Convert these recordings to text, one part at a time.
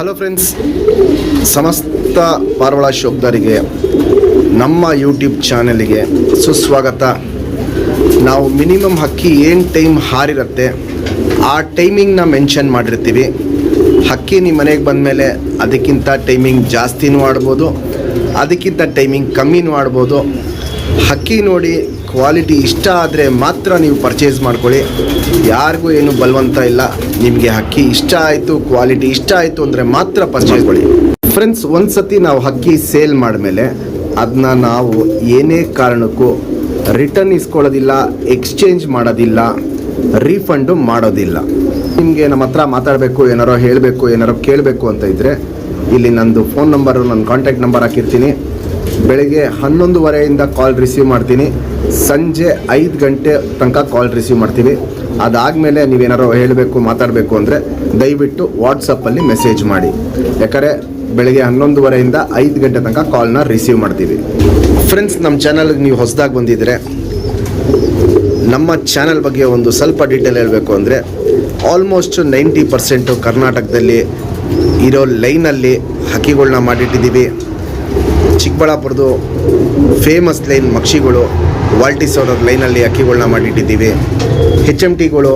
Hello friends, ಸಮಸ್ತ ಪಾರವಾಳ ಶೋಕ್ದಾರಿಗೆ ನಮ್ಮ YouTube ಚಾನಲಿಗೆ ಸುಸ್ವಾಗತ. ನಾವು ಮಿನಿಮಮ್ ಹಕ್ಕಿ ಏನು ಟೈಮ್ ಹಾರಿರುತ್ತೆ ಆ ಟೈಮಿಂಗ್ನ ಮೆನ್ಷನ್ ಮಾಡಿರ್ತೀವಿ. ಹಕ್ಕಿ ನಿಮ್ಮ ಮನೆಗೆ ಬಂದಮೇಲೆ ಅದಕ್ಕಿಂತ ಟೈಮಿಂಗ್ ಜಾಸ್ತಿನೂ ಆಡ್ಬೋದು, ಅದಕ್ಕಿಂತ ಟೈಮಿಂಗ್ ಕಮ್ಮಿನೂ ಆಡ್ಬೋದು. ಹಕ್ಕಿ ನೋಡಿ ಕ್ವಾಲಿಟಿ ಇಷ್ಟ ಆದರೆ ಮಾತ್ರ ನೀವು ಪರ್ಚೇಸ್ ಮಾಡ್ಕೊಳ್ಳಿ. ಯಾರಿಗೂ ಏನು ಬಲವಂತ ಇಲ್ಲ. ನಿಮಗೆ ಹಕ್ಕಿ ಇಷ್ಟ ಆಯಿತು, ಕ್ವಾಲಿಟಿ ಇಷ್ಟ ಆಯಿತು ಅಂದರೆ ಮಾತ್ರ ಪರ್ಚೇಸ್ ಮಾಡಿ. ಫ್ರೆಂಡ್ಸ್, ಒಂದು ಸತಿ ನಾವು ಹಕ್ಕಿ ಸೇಲ್ ಮಾಡಿದ್ಮೇಲೆ ಅದನ್ನ ನಾವು ಏನೇ ಕಾರಣಕ್ಕೂ ರಿಟರ್ನ್ ಇಸ್ಕೊಳ್ಳೋದಿಲ್ಲ, ಎಕ್ಸ್ಚೇಂಜ್ ಮಾಡೋದಿಲ್ಲ, ರೀಫಂಡು ಮಾಡೋದಿಲ್ಲ. ನಿಮಗೆ ನಮ್ಮ ಹತ್ರ ಮಾತಾಡಬೇಕು, ಏನಾರೋ ಹೇಳಬೇಕು, ಏನಾರೋ ಕೇಳಬೇಕು ಅಂತ ಇದ್ದರೆ ಇಲ್ಲಿ ನಂದು ಫೋನ್ ನಂಬರು, ನನ್ನ ಕಾಂಟ್ಯಾಕ್ಟ್ ನಂಬರ್ ಹಾಕಿರ್ತೀನಿ. ಬೆಳಗ್ಗೆ 11:30 ಕಾಲ್ ರಿಸೀವ್ ಮಾಡ್ತೀನಿ, ಸಂಜೆ 5 ಗಂಟೆ ತನಕ ಕಾಲ್ ರಿಸೀವ್ ಮಾಡ್ತೀವಿ. ಅದಾದಮೇಲೆ ನೀವೇನಾರು ಹೇಳಬೇಕು, ಮಾತಾಡಬೇಕು ಅಂದರೆ ದಯವಿಟ್ಟು ವಾಟ್ಸಪ್ಪಲ್ಲಿ ಮೆಸೇಜ್ ಮಾಡಿ. ಯಾಕಂದರೆ ಬೆಳಗ್ಗೆ 11:30 5 ಗಂಟೆ ತನಕ ಕಾಲ್ನ ರಿಸೀವ್ ಮಾಡ್ತೀವಿ. ಫ್ರೆಂಡ್ಸ್, ನಮ್ಮ ಚಾನಲ್ಗೆ ನೀವು ಹೊಸದಾಗಿ ಬಂದಿದ್ದರೆ ನಮ್ಮ ಚಾನಲ್ ಬಗ್ಗೆ ಒಂದು ಸ್ವಲ್ಪ ಡೀಟೇಲ್ ಹೇಳಬೇಕು ಅಂದರೆ ಆಲ್ಮೋಸ್ಟ್ 90% ಕರ್ನಾಟಕದಲ್ಲಿ ಇರೋ ಲೈನಲ್ಲಿ ಹಕ್ಕಿಗಳನ್ನ ಮಾಡಿಟ್ಟಿದ್ದೀವಿ. ಚಿಕ್ಕಬಳ್ಳಾಪುರದು ಫೇಮಸ್ ಲೈನ್ ಮಕ್ಷಿಗಳು, ವಾಲ್ಟಿಸ್ ಅವರ ಲೈನಲ್ಲಿ ಅಕ್ಕಿಗಳನ್ನ ಮಾಡಿಟ್ಟಿದ್ದೀವಿ. HMTಗಳು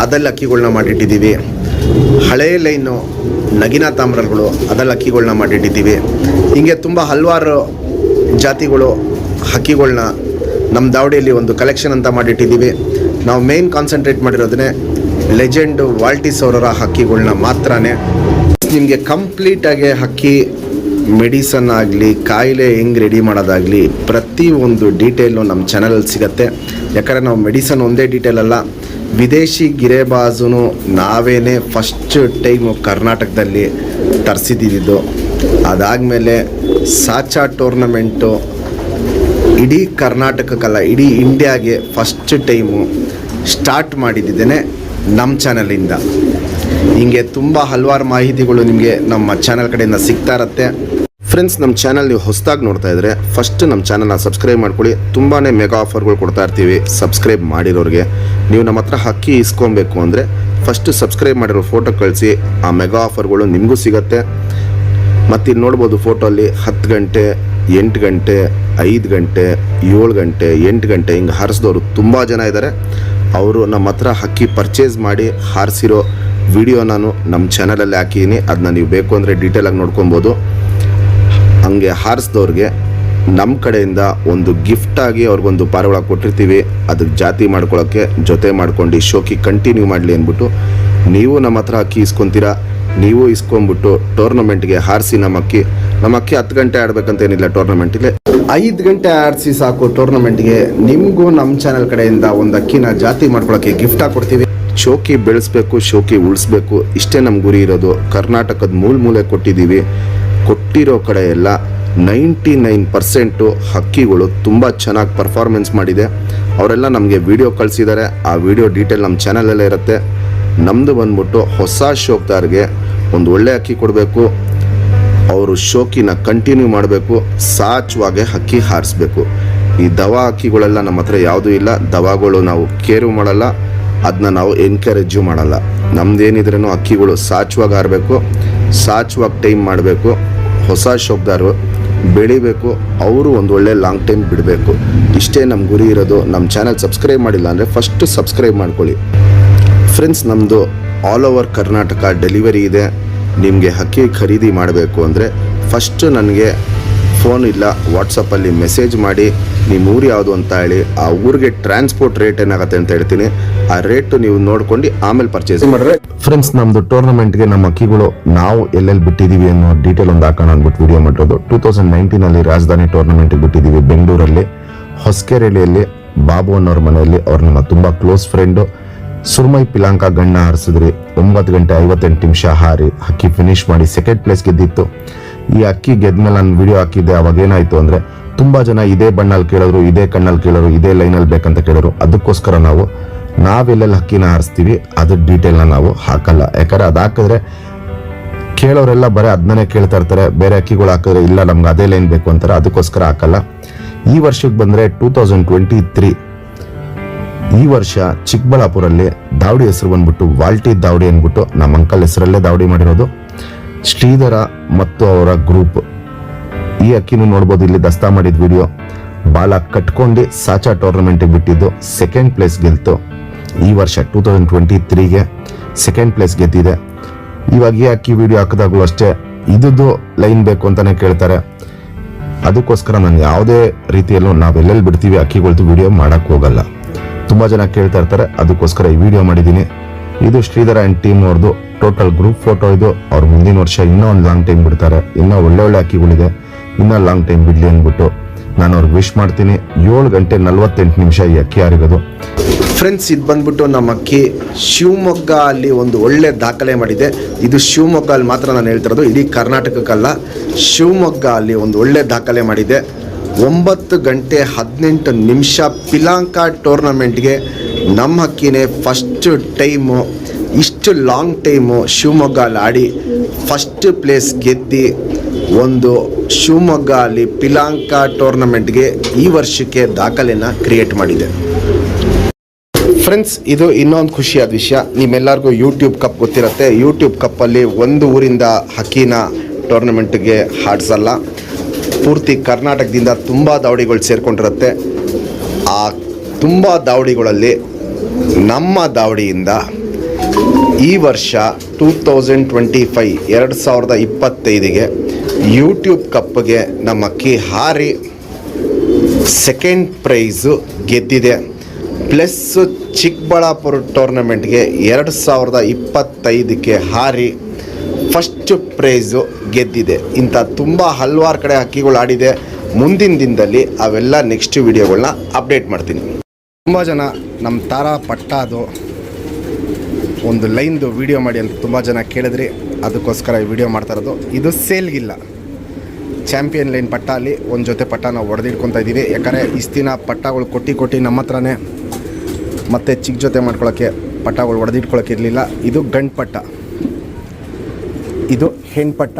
ಅದರಲ್ಲಿ ಅಕ್ಕಿಗಳನ್ನ ಮಾಡಿಟ್ಟಿದ್ದೀವಿ. ಹಳೆಯ ಲೈನು ನಗಿನಾ ತಾಮ್ರಗಳು ಅದರಲ್ಲಿ ಅಕ್ಕಿಗಳನ್ನ ಮಾಡಿಟ್ಟಿದ್ದೀವಿ. ಹೀಗೆ ತುಂಬ ಹಲವಾರು ಜಾತಿಗಳು ಹಕ್ಕಿಗಳನ್ನ ನಮ್ಮ ದಾವಡಿಯಲ್ಲಿ ಒಂದು ಕಲೆಕ್ಷನ್ ಅಂತ ಮಾಡಿಟ್ಟಿದ್ದೀವಿ. ನಾವು ಮೇನ್ ಕಾನ್ಸಂಟ್ರೇಟ್ ಮಾಡಿರೋದನ್ನೇ ಲೆಜೆಂಡು ವಾಲ್ಟಿಸ್ ಅವರ ಹಕ್ಕಿಗಳನ್ನ ಮಾತ್ರನೇ. ನಿಮಗೆ ಕಂಪ್ಲೀಟಾಗಿ ಹಕ್ಕಿ ಮೆಡಿಸನ್ ಆಗಲಿ, ಕಾಯಿಲೆ ಹೆಂಗೆ ರೆಡಿ ಮಾಡೋದಾಗಲಿ, ಪ್ರತಿಯೊಂದು ಡೀಟೇಲು ನಮ್ಮ ಚಾನಲಲ್ಲಿ ಸಿಗುತ್ತೆ. ಯಾಕಂದರೆ ನಾವು ಮೆಡಿಸನ್ ಒಂದೇ ಡೀಟೇಲ್ ಅಲ್ಲ, ವಿದೇಶಿ ಗಿರೇಬಾಜು ನಾವೇನೇ ಫಸ್ಟ್ ಟೈಮು ಕರ್ನಾಟಕದಲ್ಲಿ ತರಿಸಿದ್ದು. ಅದಾದಮೇಲೆ ಸಾಚಾ ಟೂರ್ನಮೆಂಟು ಇಡೀ ಕರ್ನಾಟಕಕ್ಕಲ್ಲ, ಇಡೀ ಇಂಡಿಯಾಗೆ ಫಸ್ಟ್ ಟೈಮು ಸ್ಟಾರ್ಟ್ ಮಾಡಿದ್ದೇನೆ ನಮ್ಮ ಚಾನಲಿಂದ. ಹೀಗೆ ತುಂಬ ಹಲವಾರು ಮಾಹಿತಿಗಳು ನಿಮಗೆ ನಮ್ಮ ಚಾನಲ್ ಕಡೆಯಿಂದ ಸಿಗ್ತಾ ಇರುತ್ತೆ. ಫ್ರೆಂಡ್ಸ್, ನಮ್ಮ ಚಾನಲ್ ನೀವು ಹೊಸದಾಗಿ ನೋಡ್ತಾ ಇದ್ದರೆ ಫಸ್ಟ್ ನಮ್ಮ ಚಾನಲ್ನ ಸಬ್ಸ್ಕ್ರೈಬ್ ಮಾಡ್ಕೊಳ್ಳಿ. ತುಂಬಾ ಮೆಗಾ ಆಫರ್ಗಳು ಕೊಡ್ತಾ ಇರ್ತೀವಿ ಸಬ್ಸ್ಕ್ರೈಬ್ ಮಾಡಿರೋರಿಗೆ. ನೀವು ನಮ್ಮ ಹತ್ರ ಹಕ್ಕಿ ಇಸ್ಕೊಬೇಕು ಅಂದರೆ ಫಸ್ಟ್ ಸಬ್ಸ್ಕ್ರೈಬ್ ಮಾಡಿರೋ ಫೋಟೋ ಕಳಿಸಿ, ಆ ಮೆಗಾ ಆಫರ್ಗಳು ನಿಮಗೂ ಸಿಗುತ್ತೆ. ಮತ್ತು ಇಲ್ಲಿ ನೋಡ್ಬೋದು ಫೋಟೋಲ್ಲಿ 10 ಗಂಟೆ, 8 ಗಂಟೆ, 5 ಗಂಟೆ, 7 ಗಂಟೆ, 8 ಗಂಟೆ ಹಿಂಗೆ ಹಾರಿಸಿದವರು ತುಂಬ ಜನ ಇದ್ದಾರೆ. ಅವರು ನಮ್ಮ ಹತ್ರ ಹಕ್ಕಿ ಪರ್ಚೇಸ್ ಮಾಡಿ ಹಾರಿಸಿರೋ ವಿಡಿಯೋ ನಾನು ನಮ್ಮ ಚಾನಲಲ್ಲಿ ಹಾಕಿದ್ದೀನಿ. ಅದನ್ನ ನೀವು ಬೇಕು ಅಂದರೆ ಡೀಟೇಲಾಗಿ ನೋಡ್ಕೊಬೋದು. ಹಂಗೆ ಹಾರಿಸಿದವ್ರಿಗೆ ನಮ್ಮ ಕಡೆಯಿಂದ ಒಂದು ಗಿಫ್ಟಾಗಿ ಅವ್ರಿಗೊಂದು ಪಾರಿವಾಳ ಕೊಟ್ಟಿರ್ತೀವಿ. ಅದಕ್ಕೆ ಜಾತಿ ಮಾಡ್ಕೊಳ್ಳೋಕ್ಕೆ ಜೊತೆ ಮಾಡ್ಕೊಂಡು ಶೋಕಿ ಕಂಟಿನ್ಯೂ ಮಾಡಲಿ ಅಂದ್ಬಿಟ್ಟು ನೀವು ನಮ್ಮ ಹತ್ರ ಅಕ್ಕಿ ಇಸ್ಕೊತೀರಾ. ನೀವು ಇಸ್ಕೊಂಬಿಟ್ಟು ಟೂರ್ನಮೆಂಟ್ಗೆ ಹಾರಿಸಿ ನಮ್ಮ ಅಕ್ಕಿ 10 ಗಂಟೆ ಆಡಬೇಕಂತ ಏನಿಲ್ಲ. ಟೂರ್ನಮೆಂಟಿಗೆ 5 ಗಂಟೆ ಆಡಿಸಿ ಸಾಕು. ಟೂರ್ನಮೆಂಟ್ಗೆ ನಿಮಗೂ ನಮ್ಮ ಚಾನಲ್ ಕಡೆಯಿಂದ ಒಂದು ಅಕ್ಕಿನ ಜಾತಿ ಮಾಡ್ಕೊಳ್ಳೋಕ್ಕೆ ಗಿಫ್ಟಾಗಿ ಕೊಡ್ತೀವಿ. ಶೋಕಿ ಬೆಳೆಸ್ಬೇಕು, ಶೋಕಿ ಉಳಿಸ್ಬೇಕು, ಇಷ್ಟೇ ನಮ್ಮ ಗುರಿ ಇರೋದು. ಕರ್ನಾಟಕದ ಮೂಲೆ ಕೊಟ್ಟಿದ್ದೀವಿ. ಕೊಟ್ಟಿರೋ ಕಡೆ ಎಲ್ಲ 99% ಹಕ್ಕಿಗಳು ತುಂಬ ಚೆನ್ನಾಗಿ ಪರ್ಫಾರ್ಮೆನ್ಸ್ ಮಾಡಿದೆ. ಅವರೆಲ್ಲ ನಮಗೆ ವಿಡಿಯೋ ಕಳಿಸಿದ್ದಾರೆ. ಆ ವಿಡಿಯೋ ಡೀಟೇಲ್ ನಮ್ಮ ಚಾನಲಲ್ಲೇ ಇರುತ್ತೆ. ನಮ್ಮದು ಬಂದ್ಬಿಟ್ಟು ಹೊಸ ಶೋಕ್ದಾರ್ಗೆ ಒಂದು ಒಳ್ಳೆ ಅಕ್ಕಿ ಕೊಡಬೇಕು, ಅವರು ಶೋಕಿನ ಕಂಟಿನ್ಯೂ ಮಾಡಬೇಕು, ಸಾಚುವಾಗೆ ಹಕ್ಕಿ ಹಾರಿಸ್ಬೇಕು. ಈ ದವಾ ಹಕ್ಕಿಗಳೆಲ್ಲ ನಮ್ಮ ಹತ್ರ ಯಾವುದೂ ಇಲ್ಲ. ದವಾಗಳು ನಾವು ಕೇರು ಮಾಡಲ್ಲ, ಅದನ್ನ ನಾವು ಎನ್ಕರೇಜು ಮಾಡಲ್ಲ. ನಮ್ದೇನಿದ್ರೂ ಹಕ್ಕಿಗಳು ಸಾಚುವಾಗಿ ಹಾರಬೇಕು, ಸಾಚುವಾಗಿ ಟೈಮ್ ಮಾಡಬೇಕು. ಹೊಸ ಶೋಕ್ದಾರು ಬೆಳಿಬೇಕು, ಅವರು ಒಂದು ಒಳ್ಳೆ ಲಾಂಗ್ ಟೈಮ್ ಬಿಡಬೇಕು. ಇಷ್ಟೇ ನಮ್ಮ ಗುರಿ ಇರೋದು. ನಮ್ಮ ಚಾನಲ್ ಸಬ್ಸ್ಕ್ರೈಬ್ ಮಾಡಿಲ್ಲ ಅಂದರೆ ಫಸ್ಟ್ ಸಬ್ಸ್ಕ್ರೈಬ್ ಮಾಡ್ಕೊಳ್ಳಿ. ಫ್ರೆಂಡ್ಸ್, ನಮ್ಮದು ಆಲ್ ಓವರ್ ಕರ್ನಾಟಕ ಡೆಲಿವರಿ ಇದೆ. ನಿಮಗೆ ಹಕ್ಕಿ ಖರೀದಿ ಮಾಡಬೇಕು ಅಂದರೆ ಫಸ್ಟು ನನಗೆ ಫೋನ್ ಇಲ್ಲ, ವಾಟ್ಸಪ್ಪಲ್ಲಿ ಮೆಸೇಜ್ ಮಾಡಿ ನಿಮ್ಮ ಊರು ಯಾವುದು ಅಂತ ಹೇಳಿ, ಆ ಊರಿಗೆ ಟ್ರಾನ್ಸ್ಪೋರ್ಟ್ ರೇಟ್ ಏನಾಗುತ್ತೆ ಅಂತ ಹೇಳ್ತೀನಿ. ಆ ರೇಟು ನೀವು ನೋಡ್ಕೊಂಡು ಆಮೇಲೆ ಪರ್ಚೇಸ್ ಮಾಡಿದ್ರೆ. ಫ್ರೆಂಡ್ಸ್, ನಮ್ಮದು ಟೂರ್ನಮೆಂಟ್ಗೆ ನಮ್ಮ ಅಕ್ಕಿಗಳು ನಾವು ಎಲ್ಲೆಲ್ಲಿ ಬಿಟ್ಟಿದ್ದೀವಿ ಅನ್ನೋ ಡೀಟೇಲ್ ಒಂದು ಹಾಕೋಣ ಅಂದ್ಬಿಟ್ಟು ವಿಡಿಯೋ ಮಾಡಿರೋದು. 2019 ರಾಜಧಾನಿ ಟೂರ್ನಮೆಂಟ್ಗೆ ಬಿಟ್ಟಿದ್ದೀವಿ ಬೆಂಗಳೂರಲ್ಲಿ, ಹೊಸಕೆರೆಹಳ್ಳಿಯಲ್ಲಿ ಬಾಬು ಅನ್ನೋರ ಮನೆಯಲ್ಲಿ. ಅವ್ರು ನಮ್ಮ ತುಂಬ ಕ್ಲೋಸ್ ಫ್ರೆಂಡು. ಸುರ್ಮೈ ಪಿಲಾಂಕ ಗಣ್ಣ ಹಾರಿಸಿದ್ರಿ. 9 ಗಂಟೆ 58 ನಿಮಿಷ ಹಾರಿ ಹಕ್ಕಿ ಫಿನಿಶ್ ಮಾಡಿ ಸೆಕೆಂಡ್ ಪ್ಲೇಸ್ ಗೆದ್ದಿತ್ತು. ಈ ಅಕ್ಕಿ ಗೆದ್ಮೇಲೆ ನಾನು ವಿಡಿಯೋ ಹಾಕಿದ್ದೆ. ಅವಾಗ ಏನಾಯಿತು ಅಂದರೆ ತುಂಬ ಜನ ಇದೇ ಬಣ್ಣಲ್ಲಿ ಕೇಳೋರು, ಇದೇ ಕಣ್ಣಲ್ಲಿ ಕೇಳೋರು, ಇದೇ ಲೈನಲ್ಲಿ ಬೇಕಂತ ಕೇಳೋರು. ಅದಕ್ಕೋಸ್ಕರ ನಾವೆಲ್ಲೆಲ್ಲಿ ಹಕ್ಕಿನ ಹಾರಿಸ್ತೀವಿ ಅದ್ರ ಡೀಟೇಲ್ನ ನಾವು ಹಾಕಲ್ಲ. ಯಾಕಂದರೆ ಅದು ಹಾಕಿದ್ರೆ ಕೇಳೋರೆಲ್ಲ ಬರೀ ಅದನ್ನೇ ಕೇಳ್ತಾ ಇರ್ತಾರೆ. ಬೇರೆ ಅಕ್ಕಿಗಳು ಹಾಕಿದ್ರೆ ಇಲ್ಲ ನಮ್ಗೆ ಅದೇ ಲೈನ್ ಬೇಕು ಅಂತಾರೆ. ಅದಕ್ಕೋಸ್ಕರ ಹಾಕಲ್ಲ. ಈ ವರ್ಷಕ್ಕೆ ಬಂದರೆ 2023 ಈ ವರ್ಷ ಚಿಕ್ಕಬಳ್ಳಾಪುರಲ್ಲಿ ದಾವಡಿ ಹೆಸರು ಬಂದ್ಬಿಟ್ಟು ವಾಲ್ಟಿ ದಾವಡಿ ಅಂದ್ಬಿಟ್ಟು ನಮ್ಮ ಅಂಕಲ್ ಹೆಸರಲ್ಲೇ ದಾವಡಿ ಮಾಡಿರೋದು. ಶ್ರೀಧರ ಮತ್ತು ಅವರ ಗ್ರೂಪ್. ಈ ಅಕ್ಕಿನೂ ನೋಡ್ಬೋದು, ಇಲ್ಲಿ ದಸ್ತಾ ಮಾಡಿದ ವಿಡಿಯೋ. ಬಾಲ ಕಟ್ಕೊಂಡು ಸಾಚಾ ಟೂರ್ನಮೆಂಟ್ ಬಿಟ್ಟಿದ್ದು ಸೆಕೆಂಡ್ ಪ್ಲೇಸ್ ಗೆಲ್ತು. ಈ ವರ್ಷ 2023ಗೆ ಸೆಕೆಂಡ್ ಪ್ಲೇಸ್ ಗೆದ್ದಿದೆ. ಇವಾಗ ಈ ಅಕ್ಕಿ ವಿಡಿಯೋ ಹಾಕಿದಾಗಲೂ ಅಷ್ಟೇ ಇದ್ದು ಲೈನ್ ಬೇಕು ಅಂತಾನೆ ಕೇಳ್ತಾರೆ. ಅದಕ್ಕೋಸ್ಕರ ನಾನು ಯಾವುದೇ ರೀತಿಯಲ್ಲೂ ನಾವೆಲ್ಲೆಲ್ಲಿ ಬಿಡ್ತೀವಿ ಅಕ್ಕಿಗಳ್ದು ವಿಡಿಯೋ ಮಾಡಕ್ ಹೋಗಲ್ಲ. ತುಂಬಾ ಜನ ಕೇಳ್ತಾ ಇರ್ತಾರೆ, ಅದಕ್ಕೋಸ್ಕರ ಈ ವಿಡಿಯೋ ಮಾಡಿದ್ದೀನಿ. ಇದು ಶ್ರೀಧರ ಅಂಡ್ ಟೀಮ್ ಅವ್ರದ್ದು ಟೋಟಲ್ ಗ್ರೂಪ್ ಫೋಟೋ. ಇದು ಅವ್ರು ಮುಂದಿನ ವರ್ಷ ಇನ್ನೂ ಒಂದು ಲಾಂಗ್ ಟೈಮ್ ಬಿಡ್ತಾರೆ. ಇನ್ನೂ ಒಳ್ಳೆ ಅಕ್ಕಿಗಳಿದೆ, ಇನ್ನೂ ಲಾಂಗ್ ಟೈಮ್ ಬಿಡ್ಲಿ ಅಂದ್ಬಿಟ್ಟು ನಾನು ಅವ್ರಿಗೆ ವಿಶ್ ಮಾಡ್ತೀನಿ. 7 ಗಂಟೆ 48 ನಿಮಿಷ ಈ ಅಕ್ಕಿ ಹಾರಿರೋದು. ಫ್ರೆಂಡ್ಸ್, ಇದು ಬಂದ್ಬಿಟ್ಟು ನಮ್ಮ ಅಕ್ಕಿ ಶಿವಮೊಗ್ಗ ಅಲ್ಲಿ ಒಂದು ಒಳ್ಳೆ ದಾಖಲೆ ಮಾಡಿದೆ. ಇದು ಶಿವಮೊಗ್ಗ ಅಲ್ಲಿ ಮಾತ್ರ ನಾನು ಹೇಳ್ತಿರೋದು, ಇಡೀ ಕರ್ನಾಟಕಕ್ಕಲ್ಲ. ಶಿವಮೊಗ್ಗ ಅಲ್ಲಿ ಒಂದು ಒಳ್ಳೆ ದಾಖಲೆ ಮಾಡಿದೆ. 9 ಗಂಟೆ 18 ನಿಮಿಷ ಪಿಲಾಂಕ ಟೂರ್ನಮೆಂಟ್ಗೆ ನಮ್ಮ ಅಕ್ಕಿನೇ ಫಸ್ಟ್ ಟೈಮು, ಇಷ್ಟು ಲಾಂಗ್ ಟೈಮು ಶಿವಮೊಗ್ಗ ಅಲ್ಲಿ ಆಡಿ ಫಸ್ಟ್ ಪ್ಲೇಸ್ ಗೆದ್ದು ಒಂದು ಶಿವಮೊಗ್ಗ ಅಲ್ಲಿ ಪಿಲಾಂಕ ಟೂರ್ನಮೆಂಟ್ಗೆ ಈ ವರ್ಷಕ್ಕೆ ದಾಖಲೆನ ಕ್ರಿಯೇಟ್ ಮಾಡಿದೆ. ಫ್ರೆಂಡ್ಸ್, ಇದು ಇನ್ನೊಂದು ಖುಷಿಯಾದ ವಿಷಯ. ನಿಮ್ಮೆಲ್ಲರಿಗೂ ಯೂಟ್ಯೂಬ್ ಕಪ್ ಗೊತ್ತಿರುತ್ತೆ. ಯೂಟ್ಯೂಬ್ ಕಪ್ಪಲ್ಲಿ ಒಂದು ಊರಿಂದ ಹಕ್ಕಿನ ಟೂರ್ನಮೆಂಟ್ಗೆ ಹಾಡಿಸಲ್ಲ, ಪೂರ್ತಿ ಕರ್ನಾಟಕದಿಂದ ತುಂಬ ದಾವಡಿಗಳು ಸೇರ್ಕೊಂಡಿರುತ್ತೆ. ಆ ತುಂಬ ದಾವಡಿಗಳಲ್ಲಿ ನಮ್ಮ ದಾವಡಿಯಿಂದ ಈ ವರ್ಷ 2025 2025ಗೆ ಯೂಟ್ಯೂಬ್ ಕಪ್ಗೆ ನಮ್ಮ ಅಕ್ಕಿ ಹಾರಿ ಸೆಕೆಂಡ್ ಪ್ರೈಸು ಗೆದ್ದಿದೆ. ಪ್ಲಸ್ ಚಿಕ್ಕಬಳ್ಳಾಪುರ ಟೂರ್ನಮೆಂಟ್ಗೆ 2025ಕ್ಕೆ ಹಾರಿ ಫಸ್ಟ್ ಪ್ರೈಸು ಗೆದ್ದಿದೆ. ಇಂಥ ತುಂಬ ಹಲವಾರು ಕಡೆ ಹಕ್ಕಿಗಳು ಆಡಿದೆ. ಮುಂದಿನ ದಿನದಲ್ಲಿ ಅವೆಲ್ಲ ನೆಕ್ಸ್ಟ್ ವಿಡಿಯೋಗಳನ್ನ ಅಪ್ಡೇಟ್ ಮಾಡ್ತೀನಿ. ತುಂಬ ಜನ ನಮ್ಮ ತಾರಾ ಪಟ್ಟಾದು ಒಂದು ಲೈನ್ದು ವಿಡಿಯೋ ಮಾಡಿ ಅಂತ ತುಂಬ ಜನ ಕೇಳಿದ್ರಿ, ಅದಕ್ಕೋಸ್ಕರ ಈ ವಿಡಿಯೋ ಮಾಡ್ತಾ ಇರೋದು. ಇದು ಸೇಲ್ಗಿಲ್ಲ. ಚಾಂಪಿಯನ್ ಲೈನ್ ಪಟ್ಟ ಅಲ್ಲಿ ಒಂದು ಜೊತೆ ಪಟ್ಟ ನಾವು ಹೊಡೆದಿಟ್ಕೊತಾ ಇದ್ದೀವಿ. ಯಾಕಂದರೆ ಇಷ್ಟು ದಿನ ಪಟ್ಟಗಳು ಕೊಟ್ಟು ನಮ್ಮ ಹತ್ರನೇ ಮತ್ತೆ ಚಿಕ್ಕ ಜೊತೆ ಮಾಡ್ಕೊಳ್ಳೋಕ್ಕೆ ಪಟ್ಟಗಳು ಹೊಡೆದಿಟ್ಕೊಳ್ಳೋಕೆ ಇರಲಿಲ್ಲ. ಇದು ಗಂಡು ಪಟ್ಟ, ಇದು ಹೆಣ್ಣು ಪಟ್ಟ.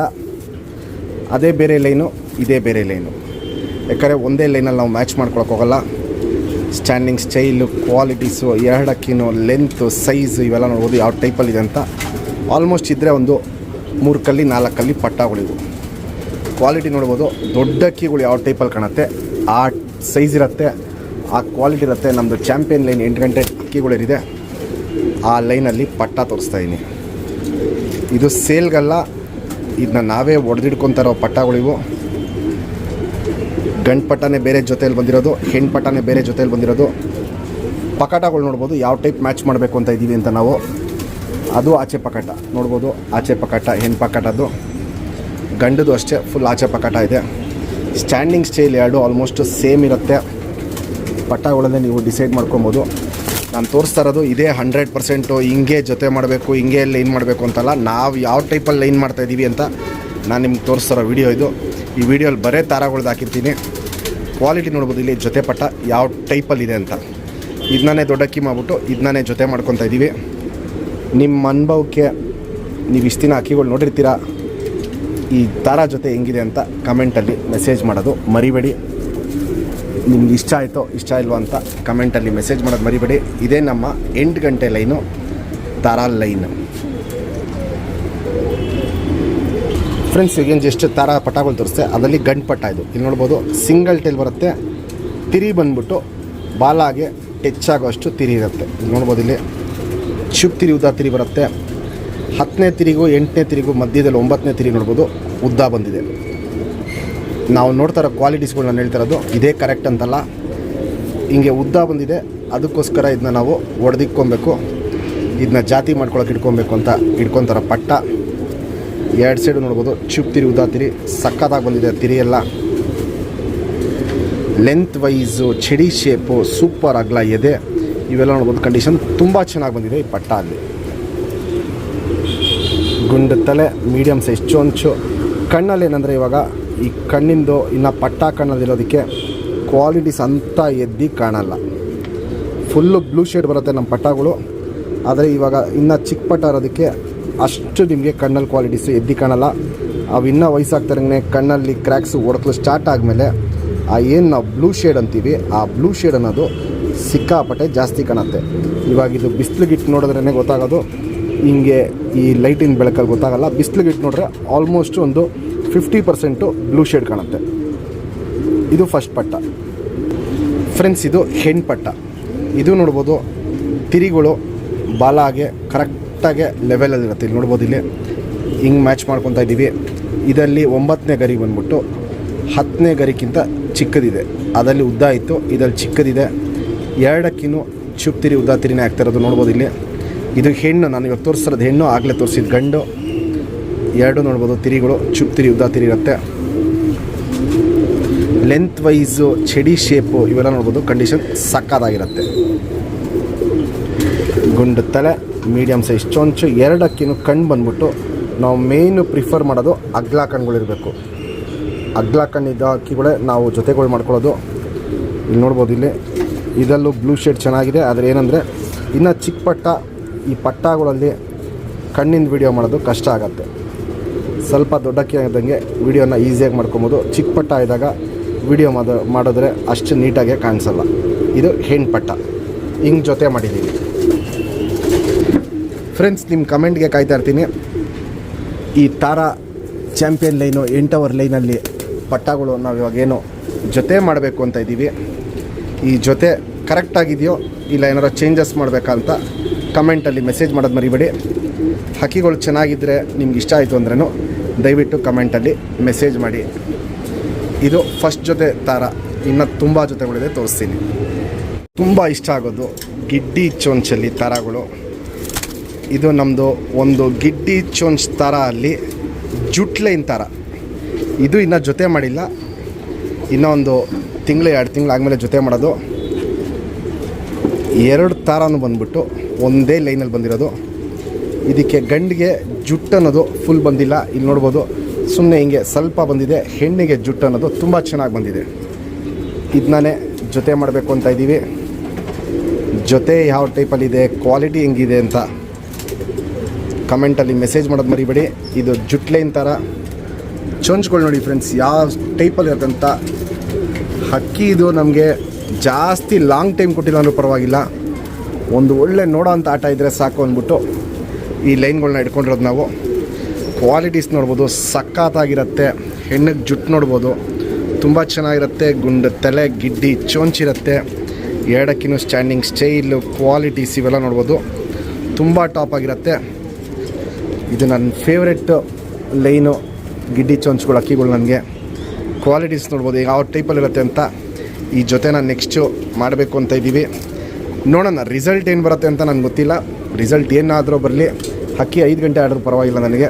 ಅದೇ ಬೇರೆ ಲೈನು, ಇದೇ ಬೇರೆ ಲೈನು. ಯಾಕಂದರೆ ಒಂದೇ ಲೈನಲ್ಲಿ ನಾವು ಮ್ಯಾಚ್ ಮಾಡ್ಕೊಳಕ್ಕೆ ಹೋಗಲ್ಲ. ಸ್ಟ್ಯಾಂಡಿಂಗ್ ಸ್ಟೈಲು, ಕ್ವಾಲಿಟೀಸು, ಎರಡಕ್ಕಿನೂ ಲೆಂತು, ಸೈಜು ಇವೆಲ್ಲ ನೋಡ್ಬೋದು ಯಾವ ಟೈಪಲ್ಲಿದೆ ಅಂತ. ಆಲ್ಮೋಸ್ಟ್ ಇದ್ದರೆ ಒಂದು 3 ಕಲ್ಲಿ 4 ಕಲ್ಲಿ ಪಟ್ಟಗಳಿವು. ಕ್ವಾಲಿಟಿ ನೋಡ್ಬೋದು. ದೊಡ್ಡ ಅಕ್ಕಿಗಳು ಯಾವ ಟೈಪಲ್ಲಿ ಕಾಣುತ್ತೆ ಆ ಸೈಜ್ ಇರುತ್ತೆ, ಆ ಕ್ವಾಲಿಟಿ ಇರುತ್ತೆ. ನಮ್ಮದು ಚಾಂಪಿಯನ್ ಲೈನ್ 8 ಗಂಟೆ ಅಕ್ಕಿಗಳಿದೆ, ಆ ಲೈನಲ್ಲಿ ಪಟ್ಟ ತೋರಿಸ್ತಾಯಿದ್ದೀನಿ. ಇದು ಸೇಲ್ಗಲ್ಲ, ಇದನ್ನ ನಾವೇ ಹೊಡೆದಿಡ್ಕೊತಾರೋ ಪಟ್ಟಗಳಿವು. ಗಂಡು ಪಟ್ಟನೇ ಬೇರೆ ಜೊತೆಯಲ್ಲಿ ಬಂದಿರೋದು, ಹೆಣ್ಣು ಪಟ್ಟನೇ ಬೇರೆ ಜೊತೆಯಲ್ಲಿ ಬಂದಿರೋದು. ಪಕಟಗಳು ನೋಡ್ಬೋದು ಯಾವ ಟೈಪ್ ಮ್ಯಾಚ್ ಮಾಡಬೇಕು ಅಂತ ಇದ್ದೀವಿ ಅಂತ ನಾವು. ಅದು ಆಚೆ ಪಕಟ ನೋಡ್ಬೋದು, ಆಚೆ ಪಕಟ ಹೆಣ್ಣು ಪಕಟದ್ದು. ಗಂಡದು ಅಷ್ಟೇ ಫುಲ್ ಆಚೆ ಪಕಟ ಇದೆ. ಸ್ಟ್ಯಾಂಡಿಂಗ್ ಸ್ಟೈಲ್ ಎರಡು ಆಲ್ಮೋಸ್ಟ್ ಸೇಮ್ ಇರುತ್ತೆ. ಪಟ್ಟಗಳನ್ನೇ ನೀವು ಡಿಸೈಡ್ ಮಾಡ್ಕೊಬೋದು. ನಾನು ತೋರಿಸ್ತಾ ಇರೋದು ಇದೇ 100% ಹಿಂಗೆ ಜೊತೆ ಮಾಡಬೇಕು, ಹಿಂಗೆ ಲೈನ್ ಮಾಡಬೇಕು ಅಂತಲ್ಲ. ನಾವು ಯಾವ ಟೈಪಲ್ಲಿ ಲೈನ್ ಮಾಡ್ತಾಯಿದ್ದೀವಿ ಅಂತ ನಾನು ನಿಮ್ಗೆ ತೋರಿಸ್ತಾರೋ ವಿಡಿಯೋ ಇದು. ಈ ವಿಡಿಯೋಲಿ ಬರೇ ತಾರಾಗಳ್ದು ಹಾಕಿರ್ತೀನಿ. ಕ್ವಾಲಿಟಿ ನೋಡ್ಬೋದು ಇಲ್ಲಿ ಜೊತೆ ಪಟ್ಟ ಯಾವ ಟೈಪಲ್ಲಿದೆ ಅಂತ. ಇದನ್ನೇ ದೊಡ್ಡಕ್ಕಿ ಮಾಡಿಬಿಟ್ಟು ಇದನ್ನೇ ಜೊತೆ ಮಾಡ್ಕೊತಾ ಇದ್ದೀವಿ. ನಿಮ್ಮ ಅನುಭವಕ್ಕೆ ನೀವು ಇಷ್ಟು ದಿನ ಅಕ್ಕಿಗಳು ನೋಡಿರ್ತೀರ, ಈ ತಾರಾ ಜೊತೆ ಹೆಂಗಿದೆ ಅಂತ ಕಮೆಂಟಲ್ಲಿ ಮೆಸೇಜ್ ಮಾಡೋದು ಮರಿಬೇಡಿ. ನಿಮ್ಗೆ ಇಷ್ಟ ಆಯಿತೋ ಇಷ್ಟ ಇಲ್ವೋ ಅಂತ ಕಮೆಂಟಲ್ಲಿ ಮೆಸೇಜ್ ಮಾಡೋದು ಮರಿಬೇಡಿ. ಇದೇ ನಮ್ಮ 8 ಗಂಟೆ ಲೈನು, ತಾರಾ ಲೈನು. ಫ್ರೆಂಡ್ಸ್, ಈಗೇನು ಜಸ್ಟ್ ತಾರಾ ಪಟ್ಟಗಳು ತೋರಿಸ್ತೆ, ಅದರಲ್ಲಿ ಗಂಡು ಪಟ್ಟ ಇದು. ಇಲ್ಲಿ ನೋಡ್ಬೋದು ಸಿಂಗಲ್ ಟೈಲ್ ಬರುತ್ತೆ. ತಿರಿ ಬಂದ್ಬಿಟ್ಟು ಬಾಲಾಗೆ ಟಚ್ ಆಗೋಷ್ಟು ತಿರಿ ಇರುತ್ತೆ. ಇಲ್ಲಿ ನೋಡ್ಬೋದು, ಇಲ್ಲಿ ಶುಭ್ ತಿರಿ ಉದ್ದ ತಿರಿ ಬರುತ್ತೆ. 10ನೇ ತಿರಿಗೂ 8ನೇ ತಿರಿಗೂ ಮಧ್ಯದಲ್ಲಿ 9ನೇ ತಿರಿ ನೋಡ್ಬೋದು ಉದ್ದ ಬಂದಿದೆ. ನಾವು ನೋಡ್ತಾ ಇರೋ ಕ್ವಾಲಿಟೀಸ್ಗಳು ನಾನು ಹೇಳ್ತಾ ಇರೋದು ಇದೇ ಕರೆಕ್ಟ್ ಅಂತಲ್ಲ, ಹಿಂಗೆ ಉದ್ದ ಬಂದಿದೆ. ಅದಕ್ಕೋಸ್ಕರ ಇದನ್ನ ನಾವು ಹೊಡೆದಿಕ್ಕೊಬೇಕು, ಇದನ್ನ ಜಾತಿ ಮಾಡ್ಕೊಳಕ್ಕೆ ಇಟ್ಕೊಬೇಕು ಅಂತ ಇಟ್ಕೊತಾರ ಪಟ್ಟ. 2 ಸೈಡು ನೋಡ್ಬೋದು ಚುಪ್ ತಿರಿ ಉದ್ದ ತಿರಿ ಸಕ್ಕತ್ತಾಗಿ ಬಂದಿದೆ. ತಿರಿ ಎಲ್ಲ ಲೆಂತ್ ವೈಸು, ಚಡಿ ಶೇಪು, ಸೂಪರ್ ಅಗಲ ಎದೆ ಇವೆಲ್ಲ ನೋಡ್ಬೋದು. ಕಂಡೀಷನ್ ತುಂಬ ಚೆನ್ನಾಗಿ ಬಂದಿದೆ ಈ ಪಟ್ಟ. ಅಲ್ಲಿ ಗುಂಡು ತಲೆ, ಮೀಡಿಯಮ್ ಸೈಜ್ ಚೊಂಚು. ಕಣ್ಣಲ್ಲಿ ಏನಂದರೆ ಇವಾಗ ಈ ಕಣ್ಣಿಂದು ಇನ್ನು ಪಟ್ಟ ಕಣ್ಣಲ್ಲಿರೋದಕ್ಕೆ ಕ್ವಾಲಿಟೀಸ್ ಅಂತ ಎದ್ದು ಕಾಣಲ್ಲ. ಫುಲ್ಲು ಬ್ಲೂ ಶೇಡ್ ಬರುತ್ತೆ ನಮ್ಮ ಪಟ್ಟಗಳು. ಆದರೆ ಇವಾಗ ಇನ್ನು ಚಿಕ್ಕ ಪಟ್ಟ ಇರೋದಕ್ಕೆ ಅಷ್ಟು ನಿಮಗೆ ಕಣ್ಣಲ್ಲಿ ಕ್ವಾಲಿಟೀಸು ಎದ್ದು ಕಾಣಲ್ಲ. ಅವು ಇನ್ನೂ ವಯಸ್ಸಾಗ್ತಾರಂಗೆ ಕಣ್ಣಲ್ಲಿ ಕ್ರ್ಯಾಕ್ಸು ಹೊಡ್ಕಲು ಸ್ಟಾರ್ಟ್ ಆದಮೇಲೆ ಆ ಏನು ನಾವು ಬ್ಲೂ ಶೇಡ್ ಅಂತೀವಿ, ಆ ಬ್ಲೂ ಶೇಡ್ ಅನ್ನೋದು ಸಿಕ್ಕಾಪಟ್ಟೆ ಜಾಸ್ತಿ ಕಾಣುತ್ತೆ. ಇವಾಗ ಇದು ಬಿಸಿಲಿಗಿಟ್ಟು ನೋಡಿದ್ರೇ ಗೊತ್ತಾಗೋದು ಹಿಂಗೆ ಈ ಲೈಟಿನ ಬೆಳಕಲ್ಲಿ ಗೊತ್ತಾಗಲ್ಲ. ಬಿಸಿಲಿಗೆ ಇಟ್ಟು ನೋಡ್ರೆ ಆಲ್ಮೋಸ್ಟ್ ಒಂದು 50% ಬ್ಲೂ ಶೇಡ್ ಕಾಣುತ್ತೆ. ಇದು ಫಸ್ಟ್ ಪಟ್ಟ ಫ್ರೆಂಡ್ಸ್. ಇದು ಹೆಣ್ಣು ಪಟ್ಟ. ಇದು ನೋಡ್ಬೋದು ತಿರಿಗಳು ಬಾಲಾಗೆ ಕರೆಕ್ಟಾಗೆ ಲೆವೆಲಲ್ಲಿರುತ್ತೆ. ಇಲ್ಲಿ ನೋಡ್ಬೋದು, ಇಲ್ಲಿ ಹಿಂಗೆ ಮ್ಯಾಚ್ ಮಾಡ್ಕೊತಾ ಇದ್ದೀವಿ. ಇದರಲ್ಲಿ 9ನೇ ಗರಿ ಬಂದ್ಬಿಟ್ಟು 10ನೇ ಗರಿಗಿಂತ ಚಿಕ್ಕದಿದೆ. ಅದರಲ್ಲಿ ಉದ್ದ ಇತ್ತು, ಇದರಲ್ಲಿ ಚಿಕ್ಕದಿದೆ. ಎರಡಕ್ಕಿನ್ನೂ ಚುಪ್ ತಿರಿ ಉದ್ದ ತಿರಿನೇ ಆಗ್ತಾಯಿರೋದು ನೋಡ್ಬೋದು ಇಲ್ಲಿ. ಇದು ಹೆಣ್ಣು, ನಾನು ಇವಾಗ ತೋರಿಸಿರೋದು ಹೆಣ್ಣು, ಆಗಲೇ ತೋರಿಸಿದ ಗಂಡು. ಎರಡು ನೋಡ್ಬೋದು ತಿರಿಗಳು ಚುಪ್ ತಿರಿ ಉದ್ದ ತಿರಿ ಇರುತ್ತೆ. ಲೆಂತ್ ವೈಸು ಚಡಿ ಶೇಪು ಇವೆಲ್ಲ ನೋಡ್ಬೋದು, ಕಂಡೀಷನ್ ಸಕ್ಕತ್ತಾಗಿರುತ್ತೆ. ಗುಂಡು ತಲೆ, ಮೀಡಿಯಮ್ ಸೈಜ್ ಚೊಂಚು. ಎರಡಕ್ಕಿನ್ನೂ ಕಣ್ಣು ಬಂದ್ಬಿಟ್ಟು ನಾವು ಮೇಯ್ನು ಪ್ರಿಫರ್ ಮಾಡೋದು ಅಗ್ಲ ಕಣ್ಣುಗಳಿರಬೇಕು. ಅಗ್ಲ ಕಣ್ಣಿದ್ದ ಹಕ್ಕಿಗಳೇ ನಾವು ಜೊತೆಗಳು ಮಾಡ್ಕೊಳ್ಳೋದು. ಇಲ್ಲಿ ನೋಡ್ಬೋದು, ಇಲ್ಲಿ ಇದರಲ್ಲೂ ಬ್ಲೂ ಶೇಡ್ ಚೆನ್ನಾಗಿದೆ. ಆದರೆ ಏನಂದರೆ ಇನ್ನು ಚಿಕ್ಕ ಪಟ್ಟ, ಈ ಪಟ್ಟಗಳಲ್ಲಿ ಕಣ್ಣಿಂದ ವೀಡಿಯೋ ಮಾಡೋದು ಕಷ್ಟ ಆಗುತ್ತೆ. ಸ್ವಲ್ಪ ದೊಡ್ಡಕ್ಕಿ ಆದಂಗೆ ವೀಡಿಯೋನ ಈಸಿಯಾಗಿ ಮಾಡ್ಕೊಬೋದು. ಚಿಕ್ಕ ಪಟ್ಟ ಇದ್ದಾಗ ವೀಡಿಯೋ ಮಾಡಿದ್ರೆ ಅಷ್ಟು ನೀಟಾಗೆ ಕಾಣಿಸಲ್ಲ. ಇದು ಹೆಣ್ಣು ಪಟ್ಟ, ಹಿಂಗೆ ಜೊತೆ ಮಾಡಿದ್ದೀವಿ ಫ್ರೆಂಡ್ಸ್. ನಿಮ್ಮ ಕಮೆಂಟ್ಗೆ ಕಾಯ್ತಾ ಇರ್ತೀನಿ. ಈ ತಾರಾ ಚಾಂಪಿಯನ್ ಲೈನು 8 ಅವರ್ ಲೈನಲ್ಲಿ ಪಟ್ಟಗಳು ನಾವು ಇವಾಗೇನು ಜೊತೆ ಮಾಡಬೇಕು ಅಂತ ಇದ್ದೀವಿ. ಈ ಜೊತೆ ಕರೆಕ್ಟಾಗಿದೆಯೋ ಇಲ್ಲ ಏನಾರು ಚೇಂಜಸ್ ಮಾಡಬೇಕಂತ ಕಮೆಂಟಲ್ಲಿ ಮೆಸೇಜ್ ಮಾಡೋದು ಮರಿಬೇಡಿ. ಹಕ್ಕಿಗಳು ಚೆನ್ನಾಗಿದ್ದರೆ ನಿಮ್ಗೆ ಇಷ್ಟ ಆಯಿತು ಅಂದ್ರೂ ದಯವಿಟ್ಟು ಕಮೆಂಟಲ್ಲಿ ಮೆಸೇಜ್ ಮಾಡಿ. ಇದು ಫಸ್ಟ್ ಜೊತೆ ತಾರ. ಇನ್ನು ತುಂಬ ಜೊತೆಗಳಿದೆ, ತೋರಿಸ್ತೀನಿ. ತುಂಬ ಇಷ್ಟ ಆಗೋದು ಗಿಡ್ಡಿ ಚೊಂಚಲ್ಲಿ ತಾರಾಗಳು. ಇದು ನಮ್ಮದು ಒಂದು ಗಿಡ್ಡಿ ಚೊಂಚ್ ಥರ ಅಲ್ಲಿ ಜುಟ್ಲೈನ್ ಥರ. ಇದು ಇನ್ನೂ ಜೊತೆ ಮಾಡಿಲ್ಲ, ಇನ್ನೂ ಒಂದು ತಿಂಗಳು 2 ತಿಂಗಳು ಆದಮೇಲೆ ಜೊತೆ ಮಾಡೋದು. 2 ತಾರನೂ ಬಂದ್ಬಿಟ್ಟು ಒಂದೇ ಲೈನಲ್ಲಿ ಬಂದಿರೋದು. ಇದಕ್ಕೆ ಗಂಡಿಗೆ ಜುಟ್ಟು ಅನ್ನೋದು ಫುಲ್ ಬಂದಿಲ್ಲ. ಇಲ್ಲಿ ನೋಡ್ಬೋದು, ಸುಮ್ಮನೆ ಹಿಂಗೆ ಸ್ವಲ್ಪ ಬಂದಿದೆ. ಹೆಣ್ಣಿಗೆ ಜುಟ್ಟು ಅನ್ನೋದು ತುಂಬ ಚೆನ್ನಾಗಿ ಬಂದಿದೆ. ಇದನ್ನೇ ಜೊತೆ ಮಾಡಬೇಕು ಅಂತ ಇದ್ದೀವಿ. ಜೊತೆ ಯಾವ ಟೈಪಲ್ಲಿದೆ, ಕ್ವಾಲಿಟಿ ಹೆಂಗಿದೆ ಅಂತ ಕಮೆಂಟಲ್ಲಿ ಮೆಸೇಜ್ ಮಾಡೋದು ಮರಿಬೇಡಿ. ಇದು ಜುಟ್ಲೈನ್ ಥರ ಚೊಂಚ್ಗಳು ನೋಡಿ ಫ್ರೆಂಡ್ಸ್, ಯಾವ ಟೈಪಲ್ಲಿ ಇರುತ್ತಂತ. ಹಕ್ಕಿ ಇದು ನಮಗೆ ಜಾಸ್ತಿ ಲಾಂಗ್ ಟೈಮ್ ಕೊಟ್ಟಿಲ್ಲ ಅಂದರೂ ಪರವಾಗಿಲ್ಲ, ಒಂದು ಒಳ್ಳೆ ನೋಡೋ ಅಂಥ ಆಟ ಇದ್ದರೆ ಸಾಕು ಅಂದ್ಬಿಟ್ಟು ಈ ಲೈನ್ಗಳನ್ನ ಇಟ್ಕೊಂಡಿರೋದು ನಾವು. ಕ್ವಾಲಿಟೀಸ್ ನೋಡ್ಬೋದು, ಸಖತ್ತಾಗಿರುತ್ತೆ. ಹೆಣ್ಣಿಗೆ ಜುಟ್ಟು ನೋಡ್ಬೋದು, ತುಂಬ ಚೆನ್ನಾಗಿರುತ್ತೆ. ಗುಂಡು ತಲೆ, ಗಿಡ್ಡಿ ಚೊಂಚಿರುತ್ತೆ. ಎರಡಕ್ಕಿನ್ನೂ ಸ್ಟ್ಯಾಂಡಿಂಗ್ ಸ್ಟೈಲು, ಕ್ವಾಲಿಟೀಸ್ ಇವೆಲ್ಲ ನೋಡ್ಬೋದು, ತುಂಬ ಟಾಪ್ ಆಗಿರುತ್ತೆ. ಇದು ನನ್ನ ಫೇವ್ರೆಟ್ ಲೈನು, ಗಿಡ್ಡಿ ಚೊಂಚ್ಗಳು ಹಕ್ಕಿಗಳು. ನನಗೆ ಕ್ವಾಲಿಟೀಸ್ ನೋಡ್ಬೋದು ಯಾವ ಟೈಪಲ್ಲಿರುತ್ತೆ ಅಂತ. ಈ ಜೊತೆನ ನೆಕ್ಸ್ಟು ಮಾಡಬೇಕು ಅಂತ ಇದ್ದೀವಿ. ನೋಡೋಣ ರಿಸಲ್ಟ್ ಏನು ಬರುತ್ತೆ ಅಂತ ನನಗೆ ಗೊತ್ತಿಲ್ಲ. ರಿಸಲ್ಟ್ ಏನಾದರೂ ಬರಲಿ, ಹಕ್ಕಿ 5 ಗಂಟೆ ಆದರೂ ಪರವಾಗಿಲ್ಲ ನನಗೆ.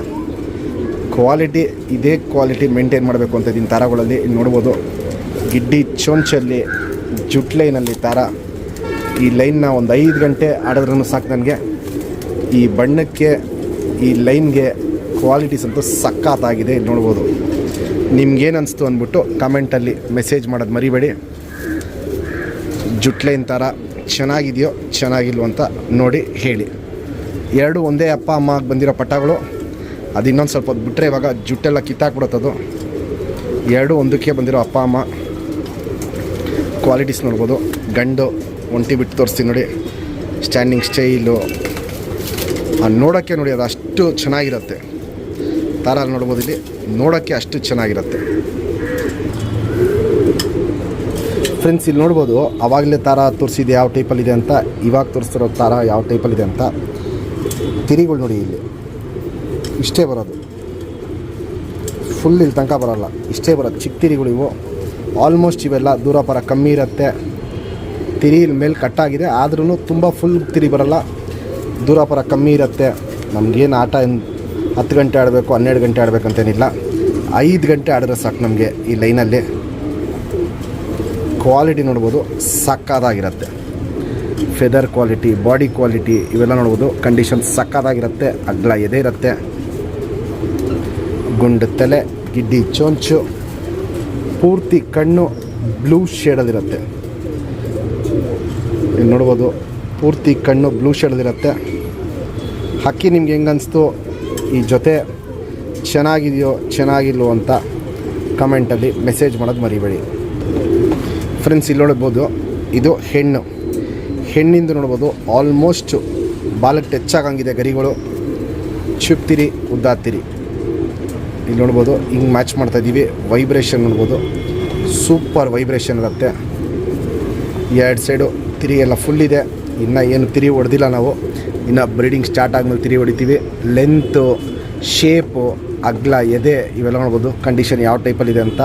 ಕ್ವಾಲಿಟಿ ಇದೇ ಕ್ವಾಲಿಟಿ ಮೇಂಟೈನ್ ಮಾಡಬೇಕು ಅಂತ ಇದ್ದೀನಿ ತಾರಗಳಲ್ಲಿ. ಇಲ್ಲಿ ನೋಡ್ಬೋದು, ಗಿಡ್ಡಿ ಚೊಂಚಲ್ಲಿ ಜುಟ್ ಲೈನಲ್ಲಿ ತಾರ. ಈ ಲೈನ್ನ ಒಂದು 5 ಗಂಟೆ ಆಡಿದ್ರೂ ಸಾಕು ನನಗೆ. ಈ ಬಣ್ಣಕ್ಕೆ, ಈ ಲೈನ್ಗೆ ಕ್ವಾಲಿಟೀಸ್ ಅಂತೂ ಸಖತ್ತಾಗಿದೆ. ಇಲ್ಲಿ ನೋಡ್ಬೋದು, ನಿಮ್ಗೇನು ಅನಿಸ್ತು ಅಂದ್ಬಿಟ್ಟು ಕಮೆಂಟಲ್ಲಿ ಮೆಸೇಜ್ ಮಾಡೋದು ಮರಿಬೇಡಿ. ಜುಟ್ ಲೈನ್ ಥರ ಚೆನ್ನಾಗಿದೆಯೋ ಚೆನ್ನಾಗಿಲ್ವೋ ಅಂತ ನೋಡಿ ಹೇಳಿ. 2 ಒಂದೇ ಅಪ್ಪ ಅಮ್ಮ ಬಂದಿರೋ ಪಟ್ಟಗಳು. ಅದು ಇನ್ನೊಂದು ಸ್ವಲ್ಪ ಹೊತ್ತು ಬಿಟ್ಟರೆ ಇವಾಗ ಜುಟ್ಟೆಲ್ಲ ಕಿತ್ತಾಕ್ಬಿಡುತ್ತದು. 2 ಒಂದಕ್ಕೆ ಬಂದಿರೋ ಅಪ್ಪ ಅಮ್ಮ. ಕ್ವಾಲಿಟೀಸ್ ನೋಡ್ಬೋದು. ಗಂಡು ಒಂಟಿ ಬಿಟ್ಟು ತೋರಿಸ್ತೀನಿ ನೋಡಿ. ಸ್ಟ್ಯಾಂಡಿಂಗ್ ಸ್ಟೈಲು ನೋಡೋಕ್ಕೆ ನೋಡಿ, ಅದು ಅಷ್ಟು ಚೆನ್ನಾಗಿರುತ್ತೆ. ತಾರ ನೋಡ್ಬೋದು, ಇಲ್ಲಿ ನೋಡೋಕ್ಕೆ ಅಷ್ಟು ಚೆನ್ನಾಗಿರುತ್ತೆ ಫ್ರೆಂಡ್ಸ್. ಇಲ್ಲಿ ನೋಡ್ಬೋದು, ಆವಾಗಲೇ ತಾರ ತೋರಿಸಿದೆ ಯಾವ ಟೈಪಲ್ಲಿದೆ ಅಂತ, ಇವಾಗ ತೋರಿಸ್ತಿರೋ ತಾರ ಯಾವ ಟೈಪಲ್ಲಿದೆ ಅಂತ. ತಿರಿಗಳು ನೋಡಿ, ಇಲ್ಲಿ ಇಷ್ಟೇ ಬರೋದು, ಫುಲ್ ಇಲ್ಲಿ ತನಕ ಬರೋಲ್ಲ, ಇಷ್ಟೇ ಬರೋದು ಚಿಕ್ಕ ತಿರಿಗಳು ಇವು. ಆಲ್ಮೋಸ್ಟ್ ಇವೆಲ್ಲ ದೂರ ಪರ ಕಮ್ಮಿ ಇರುತ್ತೆ. ತಿರಿ ಮೇಲೆ ಕಟ್ಟಾಗಿದೆ, ಆದ್ರೂ ತುಂಬ ಫುಲ್ ತಿರಿ ಬರೋಲ್ಲ, ದೂರ ಪರ ಕಮ್ಮಿ ಇರುತ್ತೆ. ನಮಗೇನು ಆಟ 10 ಗಂಟೆ ಆಡಬೇಕು 12 ಗಂಟೆ ಆಡಬೇಕಂತೇನಿಲ್ಲ, 5 ಗಂಟೆ ಆಡಿದ್ರೆ ಸಾಕು ನಮಗೆ. ಈ ಲೈನಲ್ಲಿ ಕ್ವಾಲಿಟಿ ನೋಡ್ಬೋದು, ಸಕ್ಕತ್ತಾಗಿರುತ್ತೆ. ಫೆದರ್ ಕ್ವಾಲಿಟಿ, ಬಾಡಿ ಕ್ವಾಲಿಟಿ ಇವೆಲ್ಲ ನೋಡ್ಬೋದು, ಕಂಡೀಷನ್ ಸಕ್ಕತ್ತಾಗಿರುತ್ತೆ. ಅಗ್ಲ ಎದೆ ಇರುತ್ತೆ, ಗುಂಡು ತಲೆ, ಗಿಡ್ಡಿ ಚೊಂಚು, ಪೂರ್ತಿ ಕಣ್ಣು ಬ್ಲೂ ಶೇಡಲ್ಲಿರುತ್ತೆ. ಇಲ್ಲಿ ನೋಡ್ಬೋದು, ಪೂರ್ತಿ ಕಣ್ಣು ಬ್ಲೂ ಶೇಡಲ್ಲಿರುತ್ತೆ. ಹಕ್ಕಿ ನಿಮ್ಗೆ ಹೆಂಗೆ ಅನಿಸ್ತು, ಈ ಜೊತೆ ಚೆನ್ನಾಗಿದೆಯೋ ಚೆನ್ನಾಗಿಲ್ವೋ ಅಂತ ಕಮೆಂಟಲ್ಲಿ ಮೆಸೇಜ್ ಮಾಡೋದು ಮರಿಬೇಡಿ ಫ್ರೆಂಡ್ಸ್. ಇಲ್ಲಿ ನೋಡ್ಬೋದು, ಇದು ಹೆಣ್ಣು. ಹೆಣ್ಣಿಂದು ನೋಡ್ಬೋದು ಆಲ್ಮೋಸ್ಟ್ ಬಾಲಕ್ಕೆ ಟಚ್ ಆಗಂಗಿದೆ ಗರಿಗಳು. ಚುಪ್ತಿರಿ ಉದ್ದಾತಿರಿ ಇಲ್ಲಿ ನೋಡ್ಬೋದು. ಹಿಂಗೆ ಮ್ಯಾಚ್ ಮಾಡ್ತಾಯಿದ್ದೀವಿ. ವೈಬ್ರೇಷನ್ ನೋಡ್ಬೋದು, ಸೂಪರ್ ವೈಬ್ರೇಷನ್ ಇರುತ್ತೆ. ಎರಡು ಸೈಡು ತಿರಿ ಎಲ್ಲ ಫುಲ್ ಇದೆ. ಇನ್ನು ಏನು ತಿರಿ ಹೊಡೆದಿಲ್ಲ ನಾವು, ಇನ್ನು ಬ್ರೀಡಿಂಗ್ ಸ್ಟಾರ್ಟ್ ಆದಮೇಲೆ ತಿರಿ ಹೊಡಿತೀವಿ. ಲೆಂತು, ಶೇಪು, ಅಗ್ಲ, ಎದೆ ಇವೆಲ್ಲ ನೋಡ್ಬೋದು ಕಂಡೀಷನ್ ಯಾವ ಟೈಪಲ್ಲಿದೆ ಅಂತ.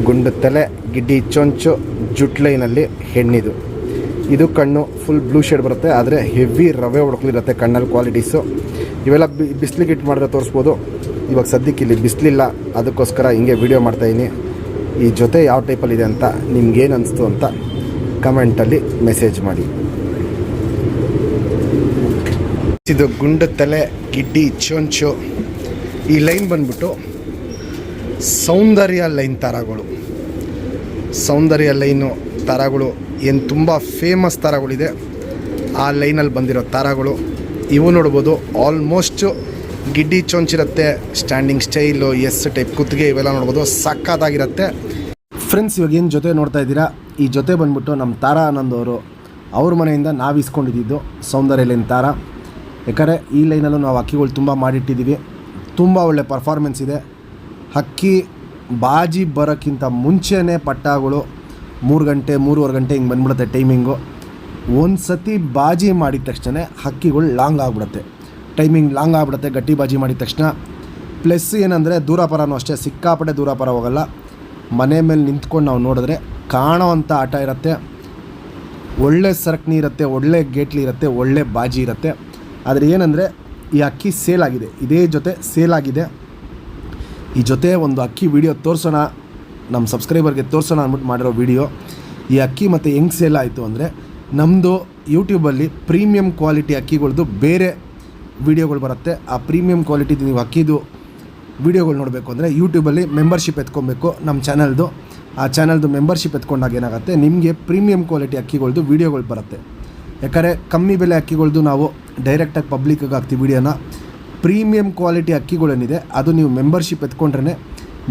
ಗುಂಡು ತಲೆ, ಗಿಡ್ಡಿ ಚೊಂಚು, ಜುಟ್ ಲೈನಲ್ಲಿ ಹೆಣ್ಣಿದು. ಇದು ಕಣ್ಣು ಫುಲ್ ಬ್ಲೂ ಶೇಡ್ ಬರುತ್ತೆ, ಆದರೆ ಹೆವಿ ರವೆ ಹೊಡ್ಕಲಿರುತ್ತೆ ಕಣ್ಣಲ್ಲಿ. ಕ್ವಾಲಿಟೀಸು ಇವೆಲ್ಲ ಬಿಸಿಲಿಗೆ ಇಟ್ಟು ಮಾಡಿದ್ರೆ ತೋರಿಸ್ಬೋದು. ಇವಾಗ ಸದ್ಯಕ್ಕೆ ಇಲ್ಲಿ ಬಿಸಿಲಿಲ್ಲ, ಅದಕ್ಕೋಸ್ಕರ ಹಿಂಗೆ ವೀಡಿಯೋ ಮಾಡ್ತಾಯಿದ್ದೀನಿ. ಈ ಜೊತೆ ಯಾವ ಟೈಪಲ್ಲಿದೆ ಅಂತ ನಿಮ್ಗೇನು ಅನಿಸ್ತು ಅಂತ ಕಮೆಂಟಲ್ಲಿ ಮೆಸೇಜ್ ಮಾಡಿ. ಇದು ಗುಂಡು ತಲೆ, ಗಿಡ್ಡಿ ಚೊಂಚು. ಈ ಲೈನ್ ಬಂದ್ಬಿಟ್ಟು ಸೌಂದರ್ಯ ಲೈನ್ ತಾರಾಗಳು. ಸೌಂದರ್ಯ ಲೈನು ತಾರಾಗಳು ಏನು ತುಂಬ ಫೇಮಸ್ ತಾರಾಗಳಿದೆ, ಆ ಲೈನಲ್ಲಿ ಬಂದಿರೋ ತಾರಾಗಳು ಇವು ನೋಡ್ಬೋದು. ಆಲ್ಮೋಸ್ಟು ಗಿಡ್ಡಿ ಚೊಂಚಿರುತ್ತೆ, ಸ್ಟ್ಯಾಂಡಿಂಗ್ ಸ್ಟೈಲು, ಎಸ್ ಟೈಪ್ ಕುತ್ತಿಗೆ ಇವೆಲ್ಲ ನೋಡ್ಬೋದು, ಸಕ್ಕತ್ತಾಗಿರುತ್ತೆ. ಫ್ರೆಂಡ್ಸ್, ಇವಾಗ ಏನು ಜೊತೆ ನೋಡ್ತಾ ಇದ್ದೀರಾ, ಈ ಜೊತೆ ಬಂದ್ಬಿಟ್ಟು ನಮ್ಮ ತಾರಾ ಆನಂದ್ ಅವರು ಅವ್ರ ಮನೆಯಿಂದ ನಾವು ಇಸ್ಕೊಂಡಿದ್ದು ಸೌಂದರ್ಯ ಲೈನ್ ತಾರ. ಯಾಕಂದರೆ ಈ ಲೈನಲ್ಲೂ ನಾವು ಹಕ್ಕಿಗಳು ತುಂಬ ಮಾಡಿಟ್ಟಿದ್ದೀವಿ. ತುಂಬ ಒಳ್ಳೆ ಪರ್ಫಾರ್ಮೆನ್ಸ್ ಇದೆ. ಹಕ್ಕಿ ಬಾಜಿ ಬರೋಕ್ಕಿಂತ ಮುಂಚೆನೇ ಪಟ್ಟಾಗಳು 3 ಗಂಟೆ 3:15 ಗಂಟೆ ಹಿಂಗೆ ಬಂದ್ಬಿಡುತ್ತೆ ಟೈಮಿಂಗು. ಒಂದು ಸತಿ ಬಾಜಿ ಮಾಡಿದ ತಕ್ಷಣ ಹಕ್ಕಿಗಳು ಲಾಂಗ್ ಆಗಿಬಿಡುತ್ತೆ, ಟೈಮಿಂಗ್ ಲಾಂಗ್ ಆಗಿಬಿಡುತ್ತೆ ಗಟ್ಟಿ ಬಾಜಿ ಮಾಡಿದ ತಕ್ಷಣ. ಪ್ಲಸ್ ಏನಂದರೆ ದೂರಪರನೂ ಅಷ್ಟೇ, ಸಿಕ್ಕಾಪಟ್ಟೆ ದೂರಪರ ಹೋಗಲ್ಲ. ಮನೆ ಮೇಲೆ ನಿಂತ್ಕೊಂಡು ನಾವು ನೋಡಿದ್ರೆ ಕಾಣೋವಂಥ ಆಟ ಇರುತ್ತೆ. ಒಳ್ಳೆ ಸರಕಣಿ ಇರುತ್ತೆ, ಒಳ್ಳೆ ಗೇಟ್ಲಿ ಇರುತ್ತೆ, ಒಳ್ಳೆ ಬಾಜಿ ಇರುತ್ತೆ. ಆದರೆ ಏನಂದರೆ ಈ ಅಕ್ಕಿ ಸೇಲ್ ಆಗಿದೆ, ಇದೇ ಜೊತೆ ಸೇಲ್ ಆಗಿದೆ. ಈ ಜೊತೆ ಒಂದು ಅಕ್ಕಿ ವಿಡಿಯೋ ತೋರಿಸೋಣ, ನಮ್ಮ ಸಬ್ಸ್ಕ್ರೈಬರ್ಗೆ ತೋರಿಸೋಣ ಅಂದ್ಬಿಟ್ಟು ಮಾಡಿರೋ ವಿಡಿಯೋ. ಈ ಅಕ್ಕಿ ಮತ್ತು ಹೆಂಗೆ ಸೇಲ್ ಆಯಿತು ಅಂದರೆ, ನಮ್ಮದು ಯೂಟ್ಯೂಬಲ್ಲಿ ಪ್ರೀಮಿಯಮ್ ಕ್ವಾಲಿಟಿ ಅಕ್ಕಿಗಳ್ದು ಬೇರೆ ವಿಡಿಯೋಗಳು ಬರುತ್ತೆ. ಆ ಪ್ರೀಮಿಯಮ್ ಕ್ವಾಲಿಟಿದು ನೀವು ಅಕ್ಕಿದು ವಿಡಿಯೋಗಳು ನೋಡಬೇಕು ಅಂದರೆ ಯೂಟ್ಯೂಬಲ್ಲಿ ಮೆಂಬರ್ಶಿಪ್ ಎತ್ಕೊಬೇಕು ನಮ್ಮ ಚಾನಲ್ದು. ಆ ಚಾನಲ್ದು ಮೆಂಬರ್ಶಿಪ್ ಎತ್ಕೊಂಡಾಗ ಏನಾಗುತ್ತೆ, ನಿಮಗೆ ಪ್ರೀಮಿಯಮ್ ಕ್ವಾಲಿಟಿ ಅಕ್ಕಿಗಳ್ದು ವಿಡಿಯೋಗಳು ಬರುತ್ತೆ. ಯಾಕಂದರೆ ಕಮ್ಮಿ ಬೆಲೆ ಅಕ್ಕಿಗಳ್ದು ನಾವು ಡೈರೆಕ್ಟಾಗಿ ಪಬ್ಲಿಕ್ಕಿಗೆ ಹಾಕ್ತೀವಿ ವಿಡಿಯೋನ. ಪ್ರೀಮಿಯಮ್ ಕ್ವಾಲಿಟಿ ಅಕ್ಕಿಗಳೇನಿದೆ ಅದು ನೀವು ಮೆಂಬರ್ಶಿಪ್ ಎತ್ಕೊಂಡ್ರೆ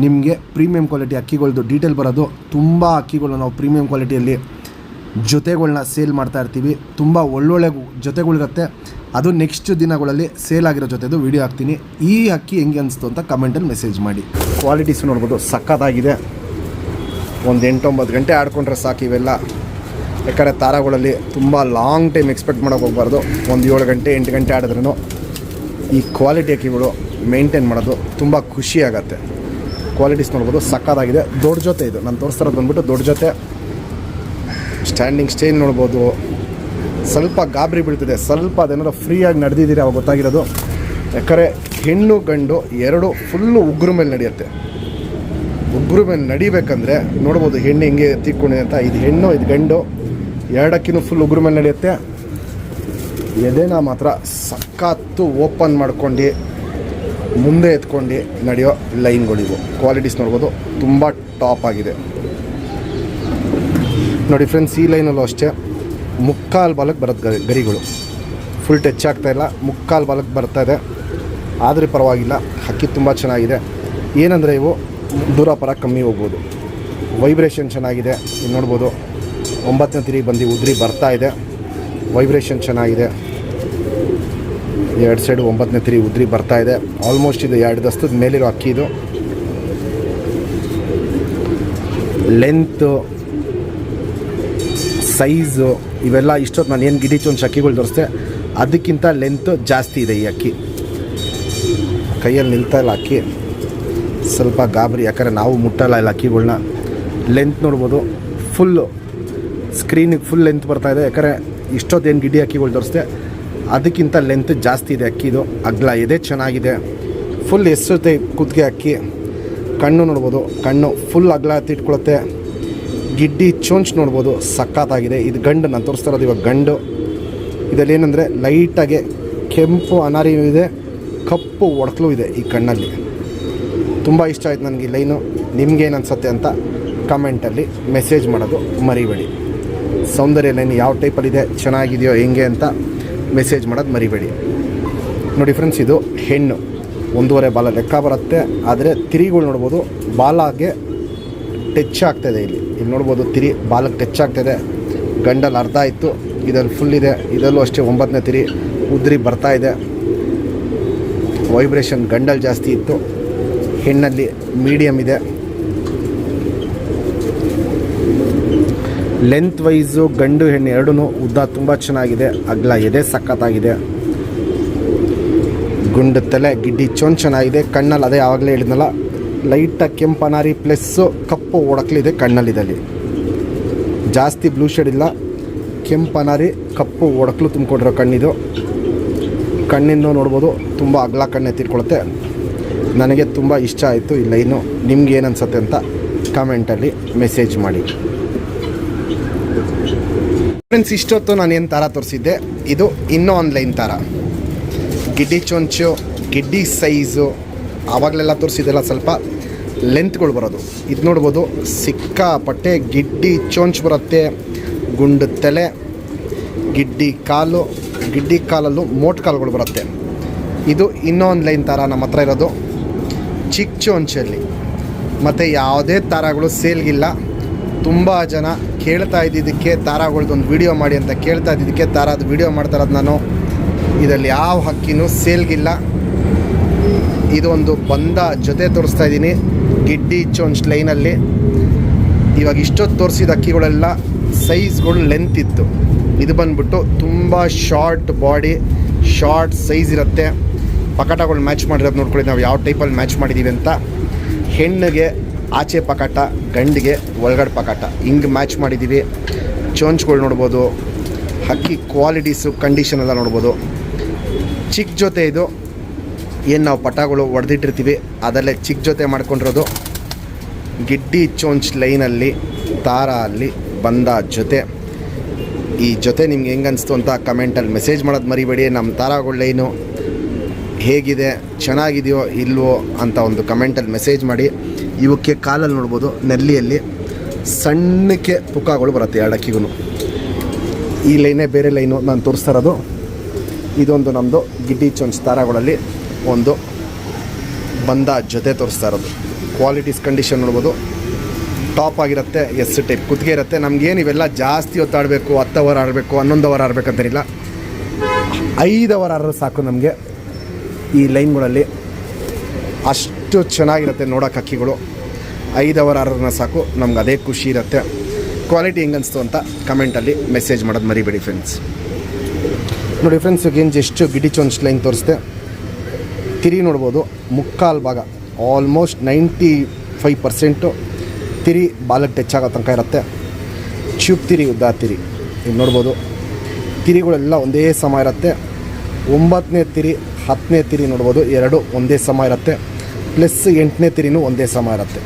ನಿಮಗೆ ಪ್ರೀಮಿಯಮ್ ಕ್ವಾಲಿಟಿ ಅಕ್ಕಿಗಳ್ದು ಡೀಟೇಲ್ ಬರೋದು. ತುಂಬ ಅಕ್ಕಿಗಳು ನಾವು ಪ್ರೀಮಿಯಮ್ ಕ್ವಾಲಿಟಿಯಲ್ಲಿ ಜೊತೆಗಳನ್ನ ಸೇಲ್ ಮಾಡ್ತಾ ಇರ್ತೀವಿ. ತುಂಬ ಒಳ್ಳೊಳ್ಳೆ ಜೊತೆಗಳಿರುತ್ತೆ. ಅದು ನೆಕ್ಸ್ಟ್ ದಿನಗಳಲ್ಲಿ ಸೇಲ್ ಆಗಿರೋ ಜೊತೆದು ವೀಡಿಯೋ ಹಾಕ್ತೀನಿ. ಈ ಅಕ್ಕಿ ಹೆಂಗೆ ಅನಿಸ್ತು ಅಂತ ಕಮೆಂಟಲ್ಲಿ ಮೆಸೇಜ್ ಮಾಡಿ. ಕ್ವಾಲಿಟೀಸ್ ನೋಡ್ಬೋದು, ಸಕ್ಕತ್ತಾಗಿದೆ. ಒಂದು 8-9 ಗಂಟೆ ಆಡ್ಕೊಂಡ್ರೆ ಸಾಕು ಇವೆಲ್ಲ. ಯಾಕಂದರೆ ತಾರಾಗಳಲ್ಲಿ ತುಂಬ ಲಾಂಗ್ ಟೈಮ್ ಎಕ್ಸ್ಪೆಕ್ಟ್ ಮಾಡೋಕೆ ಹೋಗ್ಬಾರ್ದು. ಒಂದು 7 ಗಂಟೆ 8 ಗಂಟೆ ಆಡಿದ್ರೂ ಈ ಕ್ವಾಲಿಟಿ ಅಕ್ಕಿಗಳು ಮೇಂಟೈನ್ ಮಾಡೋದು ತುಂಬ ಖುಷಿ ಆಗುತ್ತೆ. ಕ್ವಾಲಿಟೀಸ್ ನೋಡ್ಬೋದು, ಸಕ್ಕತ್ತಾಗಿದೆ. ದೊಡ್ಡ ಜೊತೆ ಇದು ನಾನು ತೋರಿಸ್ತಿರೋದು ಬಂದ್ಬಿಟ್ಟು ದೊಡ್ಡ ಜೊತೆ. ಸ್ಟ್ಯಾಂಡಿಂಗ್ ಸ್ಟೈಲ್ ನೋಡ್ಬೋದು, ಸ್ವಲ್ಪ ಗಾಬರಿ ಬೀಳ್ತಿದೆ. ಸ್ವಲ್ಪ ಅದೇನಾದ್ರು ಫ್ರೀಯಾಗಿ ನಡೆದಿದ್ದೀರಿ ಅವಾಗ ಗೊತ್ತಾಗಿರೋದು. ಯಾಕಂದರೆ ಹೆಣ್ಣು ಗಂಡು ಎರಡು ಫುಲ್ಲು ಉಗ್ರ ಮೇಲೆ ನಡೆಯುತ್ತೆ. ಉಗ್ರ ಮೇಲೆ ನಡಿಬೇಕಂದ್ರೆ ನೋಡ್ಬೋದು ಹೆಣ್ಣು ಹಿಂಗೆ ಎತ್ತಿಕೊಂಡಿದೆ ಅಂತ. ಇದು ಹೆಣ್ಣು, ಇದು ಗಂಡು, ಎರಡಕ್ಕಿನೂ ಫುಲ್ ಉಗ್ರ ಮೇಲೆ ನಡೆಯುತ್ತೆ. ಎದೆನ ಮಾತ್ರ ಸಕ್ಕತ್ತು ಓಪನ್ ಮಾಡ್ಕೊಂಡು ಮುಂದೆ ಎತ್ಕೊಂಡು ನಡೆಯೋ ಲೈನ್ಗಳಿವು. ಕ್ವಾಲಿಟೀಸ್ ನೋಡ್ಬೋದು, ತುಂಬ ಟಾಪ್ ಆಗಿದೆ ನೋಡಿ ಫ್ರೆಂಡ್ಸ್. ಈ ಲೈನಲ್ಲೂ ಅಷ್ಟೇ ಮುಕ್ಕಾಲು ಬಾಲಕ್ಕೆ ಬರುತ್ತೆ ಗರಿಗಳು. ಫುಲ್ ಟಚ್ ಆಗ್ತಾಯಿಲ್ಲ, ಮುಕ್ಕಾಲು ಬಾಲಕ್ಕೆ ಬರ್ತಾಯಿದೆ. ಆದರೆ ಪರವಾಗಿಲ್ಲ, ಹಕ್ಕಿ ತುಂಬ ಚೆನ್ನಾಗಿದೆ. ಏನಂದರೆ ಇವು ದೂರಪರ ಕಮ್ಮಿ ಹೋಗ್ಬೋದು. ವೈಬ್ರೇಷನ್ ಚೆನ್ನಾಗಿದೆ. ಇಲ್ಲಿ ನೋಡ್ಬೋದು 9ನೇ ತಿರಿ ಬಂದು ಉದ್ರಿ ಬರ್ತಾಯಿದೆ. ವೈಬ್ರೇಷನ್ ಚೆನ್ನಾಗಿದೆ. 2 ಸೈಡು 9ನೇ ತಿರಿ ಉದ್ರಿ ಬರ್ತಾಯಿದೆ. ಆಲ್ಮೋಸ್ಟ್ ಇದು 2 ದಸ್ತದ ಮೇಲಿರೋ ಅಕ್ಕಿ ಇದು. ಲೆಂತು, ಸೈಜು ಇವೆಲ್ಲ ಇಷ್ಟೊತ್ತು ನಾನು ಏನು ಗಿಡಿ ಚೊಂಚು ಅಕ್ಕಿಗಳು ತೋರಿಸ್ದೆ ಅದಕ್ಕಿಂತ ಲೆಂತು ಜಾಸ್ತಿ ಇದೆ ಈ ಅಕ್ಕಿ. ಕೈಯಲ್ಲಿ ನಿಲ್ತಾಯಿಲ್ಲ ಅಕ್ಕಿ, ಸ್ವಲ್ಪ ಗಾಬರಿ. ಯಾಕಂದರೆ ನಾವು ಮುಟ್ಟಲ್ಲ ಇಲ್ಲ ಅಕ್ಕಿಗಳ್ನ. ಲೆಂತ್ ನೋಡ್ಬೋದು, ಫುಲ್ಲು ಸ್ಕ್ರೀನಿಗೆ ಫುಲ್ ಲೆಂತ್ ಬರ್ತಾಯಿದೆ. ಯಾಕಂದರೆ ಇಷ್ಟೊತ್ತೇನು ಗಿಡ್ಡಿ ಅಕ್ಕಿಗಳು ತೋರಿಸ್ದೆ ಅದಕ್ಕಿಂತ ಲೆಂತ್ ಜಾಸ್ತಿ ಇದೆ ಅಕ್ಕಿದು. ಅಗ್ಲ ಎದೆ ಚೆನ್ನಾಗಿದೆ, ಫುಲ್ ಎಸುತ್ತೆ ಕುತ್ತಿಗೆ ಅಕ್ಕಿ. ಕಣ್ಣು ನೋಡ್ಬೋದು, ಕಣ್ಣು ಫುಲ್ ಅಗ್ಲ ಎತ್ತಿಟ್ಕೊಳುತ್ತೆ. ಗಿಡ್ಡಿ ಚೊಂಚ್ ನೋಡ್ಬೋದು, ಸಕ್ಕತ್ತಾಗಿದೆ. ಇದು ಗಂಡು, ನಾನು ತೋರಿಸ್ತಾ ಇರೋದು ಇವಾಗ ಗಂಡು. ಇದರಲ್ಲಿ ಏನಂದರೆ ಲೈಟಾಗಿ ಕೆಂಪು ಅನಾರಿ ಇದೆ, ಕಪ್ಪು ಒಡಕಲು ಇದೆ ಈ ಕಣ್ಣಲ್ಲಿ. ತುಂಬ ಇಷ್ಟ ಆಯ್ತು ನನಗೆ ಈ ಲೈನು. ನಿಮ್ಗೇನು ಅನಿಸುತ್ತೆ ಅಂತ ಕಮೆಂಟಲ್ಲಿ ಮೆಸೇಜ್ ಮಾಡೋದು ಮರಿಬೇಡಿ. ಸೌಂದರ್ಯ ಲೈನ್ ಯಾವ ಟೈಪಲ್ಲಿದೆ, ಚೆನ್ನಾಗಿದೆಯೋ ಹೆಂಗೆ ಅಂತ ಮೆಸೇಜ್ ಮಾಡೋದು ಮರಿಬೇಡಿ. ನೋಡಿ ಫ್ರೆಂಡ್ಸ್, ಇದು ಹೆಣ್ಣು 1.5 ಬಾಲ ಲೆಕ್ಕ ಬರುತ್ತೆ. ಆದರೆ ತಿರಿಗಳು ನೋಡ್ಬೋದು ಬಾಲಾಗೆ ಟಚ್ ಆಗ್ತಾಯಿದೆ. ಇಲ್ಲಿ ನೋಡ್ಬೋದು ತಿರಿ ಬಾಲಕ್ಕೆ ಟಚ್ ಆಗ್ತಾಯಿದೆ. ಗಂಡಲ್ಲಿ ಅರ್ಧ ಇತ್ತು, ಇದರಲ್ಲಿ ಫುಲ್ ಇದೆ. ಇದರಲ್ಲೂ ಅಷ್ಟೇ 9ನೇ ತಿರಿ ಉದ್ರಿ ಬರ್ತಾಯಿದೆ. ವೈಬ್ರೇಷನ್ ಗಂಡಲ್ಲಿ ಜಾಸ್ತಿ ಇತ್ತು, ಹೆಣ್ಣಲ್ಲಿ ಮೀಡಿಯಮ್ ಇದೆ. ಲೆಂತ್ ವೈಸು ಗಂಡು ಹೆಣ್ಣು ಎರಡೂ ಉದ್ದ ತುಂಬ ಚೆನ್ನಾಗಿದೆ. ಅಗಲ ಎದೆ ಸಖತ್ತಾಗಿದೆ. ಗುಂಡು ತಲೆ, ಗಿಡ್ಡಿ ಚೊಂಚ್ ಚೆನ್ನಾಗಿದೆ. ಕಣ್ಣಲ್ಲಿ ಅದೇ ಆವಾಗಲೇ ಹೇಳಿದ್ನಲ್ಲ, ಲೈಟಾಗಿ ಕೆಂಪನಾರಿ ಪ್ಲಸ್ಸು ಕಪ್ಪು ಒಡಕಲಿದೆ ಕಣ್ಣಲ್ಲಿದಲ್ಲಿ. ಜಾಸ್ತಿ ಬ್ಲೂ ಶೇಡ್ ಇಲ್ಲ, ಕೆಂಪನಾರಿ ಕಪ್ಪು ಒಡಕಲು ತುಂಬಿಕೊಂಡಿರೋ ಕಣ್ಣಿದು. ಕಣ್ಣಿಂದ ನೋಡ್ಬೋದು ತುಂಬ ಅಗಲ ಕಣ್ಣೆ ತಿರ್ಕೊಳುತ್ತೆ. ನನಗೆ ತುಂಬ ಇಷ್ಟ ಆಯಿತು ಈ ಲೈನು. ನಿಮ್ಗೆ ಏನು ಅನ್ಸುತ್ತೆ ಅಂತ ಕಾಮೆಂಟಲ್ಲಿ ಮೆಸೇಜ್ ಮಾಡಿ ಫ್ರೆಂಡ್ಸ್. ಇಷ್ಟೊತ್ತು ನಾನು ಏನು ಥರ ತೋರಿಸಿದ್ದೆ, ಇದು ಇನ್ನೂ ಒಂದು ಲೈನ್ ಥರ. ಗಿಡ್ಡಿ ಚೊಂಚು, ಗಿಡ್ಡಿ ಸೈಜು ಆವಾಗಲೆಲ್ಲ ತೋರಿಸಿದ್ದೆಲ್ಲ ಸ್ವಲ್ಪ ಲೆಂತ್ಗಳು ಬರೋದು. ಇದು ನೋಡ್ಬೋದು ಸಿಕ್ಕಾಪಟ್ಟೆ ಗಿಡ್ಡಿ ಚೊಂಚ್ ಬರುತ್ತೆ. ಗುಂಡು ತಲೆ, ಗಿಡ್ಡಿ ಕಾಲು, ಗಿಡ್ಡಿ ಕಾಲಲ್ಲೂ ಮೋಟ್ ಕಾಲುಗಳು ಬರುತ್ತೆ. ಇದು ಇನ್ನೊಂದು ಲೈನ್ ಥರ ನಮ್ಮ ಹತ್ರ ಇರೋದು ಚಿಕ್ಕ ಚೊಂಚಲ್ಲಿ. ಮತ್ತು ಯಾವುದೇ ಥರಗಳು ಸೇಲ್ಗಿಲ್ಲ. ತುಂಬ ಜನ ಕೇಳ್ತಾ ಇದ್ದಿದ್ದಕ್ಕೆ ತಾರಾಗಳ್ದೊಂದು ವೀಡಿಯೋ ಮಾಡಿ ಅಂತ ಕೇಳ್ತಾ ಇದ್ದಿದ್ದಕ್ಕೆ ತಾರಾದ ವೀಡಿಯೋ ಮಾಡ್ತಾ ಇರೋದು ನಾನು. ಇದರಲ್ಲಿ ಯಾವ ಹಕ್ಕಿನೂ ಸೇಲ್ಗಿಲ್ಲ. ಇದೊಂದು ಬಂದ ಜೊತೆ ತೋರಿಸ್ತಾ ಇದ್ದೀನಿ ಗಿಡ್ಡಿ ಚೊಂಚ್ ಲೈನಲ್ಲಿ. ಇವಾಗ ಇಷ್ಟೊತ್ತು ತೋರಿಸಿದ ಹಕ್ಕಿಗಳೆಲ್ಲ ಸೈಜ್ಗಳು ಲೆಂತ್ ಇತ್ತು. ಇದು ಬಂದ್ಬಿಟ್ಟು ತುಂಬ ಶಾರ್ಟ್ ಬಾಡಿ, ಶಾರ್ಟ್ ಸೈಜ್ ಇರುತ್ತೆ. ಪಕಟಗಳು ಮ್ಯಾಚ್ ಮಾಡಿರೋದು ನೋಡ್ಕೊಳ್ಳಿ ನಾವು ಯಾವ ಟೈಪಲ್ಲಿ ಮ್ಯಾಚ್ ಮಾಡಿದ್ದೀವಿ ಅಂತ. ಹೆಣ್ಣಿಗೆ ಆಚೆ ಪಕಾಟ, ಗಂಡಿಗೆ ಒಳಗಡೆ ಪಕಾಟ, ಹಿಂಗೆ ಮ್ಯಾಚ್ ಮಾಡಿದ್ದೀವಿ. ಚೊಂಚ್ಗಳು ನೋಡ್ಬೋದು, ಹಕ್ಕಿ ಕ್ವಾಲಿಟೀಸು ಕಂಡೀಷನ್ ಎಲ್ಲ ನೋಡ್ಬೋದು. ಚಿಕ್ಕ ಜೊತೆ ಇದು ಏನು ನಾವು ಪಟಾಗಳು ಹೊಡೆದಿಟ್ಟಿರ್ತೀವಿ ಅದಲ್ಲೇ ಚಿಕ್ಕ ಜೊತೆ ಮಾಡ್ಕೊಂಡಿರೋದು. ಗಿಡ್ಡಿ ಚೊಂಚ್ ಲೈನಲ್ಲಿ ತಾರ ಅಲ್ಲಿ ಬಂದ ಜೊತೆ. ಈ ಜೊತೆ ನಿಮ್ಗೆ ಹೆಂಗೆ ಅನಿಸ್ತು ಅಂತ ಕಮೆಂಟಲ್ಲಿ ಮೆಸೇಜ್ ಮಾಡೋದು ಮರಿಬೇಡಿ. ನಮ್ಮ ತಾರಾಗಳ ಲೈನು ಹೇಗಿದೆ, ಚೆನ್ನಾಗಿದೆಯೋ ಇಲ್ವೋ ಅಂತ ಒಂದು ಕಮೆಂಟಲ್ಲಿ ಮೆಸೇಜ್ ಮಾಡಿ. ಇವಕ್ಕೆ ಕಾಲಲ್ಲಿ ನೋಡ್ಬೋದು ನೆಲ್ಲಿಯಲ್ಲಿ ಸಣ್ಣಕ್ಕೆ ಪುಕ್ಕಗಳು ಬರುತ್ತೆ ಎರಡು ಅಕ್ಕಿಗೂ. ಈ ಲೈನೇ ಬೇರೆ ಲೈನು ನಾನು ತೋರಿಸ್ತಾ ಇರೋದು. ಇದೊಂದು ನಮ್ಮದು ಗಿಡ್ಡಿ ಚೊಂಚ್ ತಾರಾಗಳಲ್ಲಿ ಒಂದು ಬಂದ ಜೊತೆ ತೋರಿಸ್ತಾ ಇರೋದು. ಕ್ವಾಲಿಟೀಸ್ ಕಂಡೀಷನ್ ನೋಡ್ಬೋದು, ಟಾಪ್ ಆಗಿರುತ್ತೆ. ಎಸ್ ಟೈಪ್ ಕುತ್ತಿಗೆ ಇರುತ್ತೆ. ನಮಗೇನು ಇವೆಲ್ಲ ಜಾಸ್ತಿ ಹೊತ್ತಾಡಬೇಕು, 10 ಅವರ್ ಆಡಬೇಕು, 11 ಅವರ್ ಆಡಬೇಕಂತೇನಿಲ್ಲ. 5 ಅವರ್ ಆದರೂ ಸಾಕು ನಮಗೆ. ಈ ಲೈನ್ಗಳಲ್ಲಿ ಅಷ್ಟು ಚೆನ್ನಾಗಿರುತ್ತೆ ನೋಡೋಕೆ ಹಕ್ಕಿಗಳು. 5 ಅವರ್ ಆದ್ರೂ ಸಾಕು, ನಮ್ಗೆ ಅದೇ ಖುಷಿ ಇರುತ್ತೆ. ಕ್ವಾಲಿಟಿ ಹೆಂಗೆ ಅನಿಸ್ತು ಅಂತ ಕಮೆಂಟಲ್ಲಿ ಮೆಸೇಜ್ ಮಾಡೋದು ಮರಿಬೇಡಿ ಫ್ರೆಂಡ್ಸ್. ನೋಡಿ ಫ್ರೆಂಡ್ಸ್, ಏನು ಜಸ್ಟ್ ಗಿಡ್ಡಿ ಚೊಂಚ್ ಲೈನ್ ತೋರಿಸ್ದೆ. ತಿರಿ ನೋಡ್ಬೋದು, ಮುಕ್ಕಾಲು ಭಾಗ ಆಲ್ಮೋಸ್ಟ್ 95% ತಿರಿ ಬಾಲಕ್ಕೆ ಟಚ್ ಆಗೋ ತನಕ ಇರುತ್ತೆ. ಚೂಪ್ ತಿರಿ, ಉದ್ದ ತಿರಿ ಇದು ನೋಡ್ಬೋದು. ತಿರಿಗಳೆಲ್ಲ ಒಂದೇ ಸಮ ಇರುತ್ತೆ. 9ನೇ ತಿರಿ 10ನೇ ತಿರಿ ನೋಡ್ಬೋದು, ಎರಡು ಒಂದೇ ಸಮ ಇರುತ್ತೆ. ಪ್ಲಸ್ 8ನೇ ತಿರಿನೂ ಒಂದೇ ಸಮ ಇರುತ್ತೆ.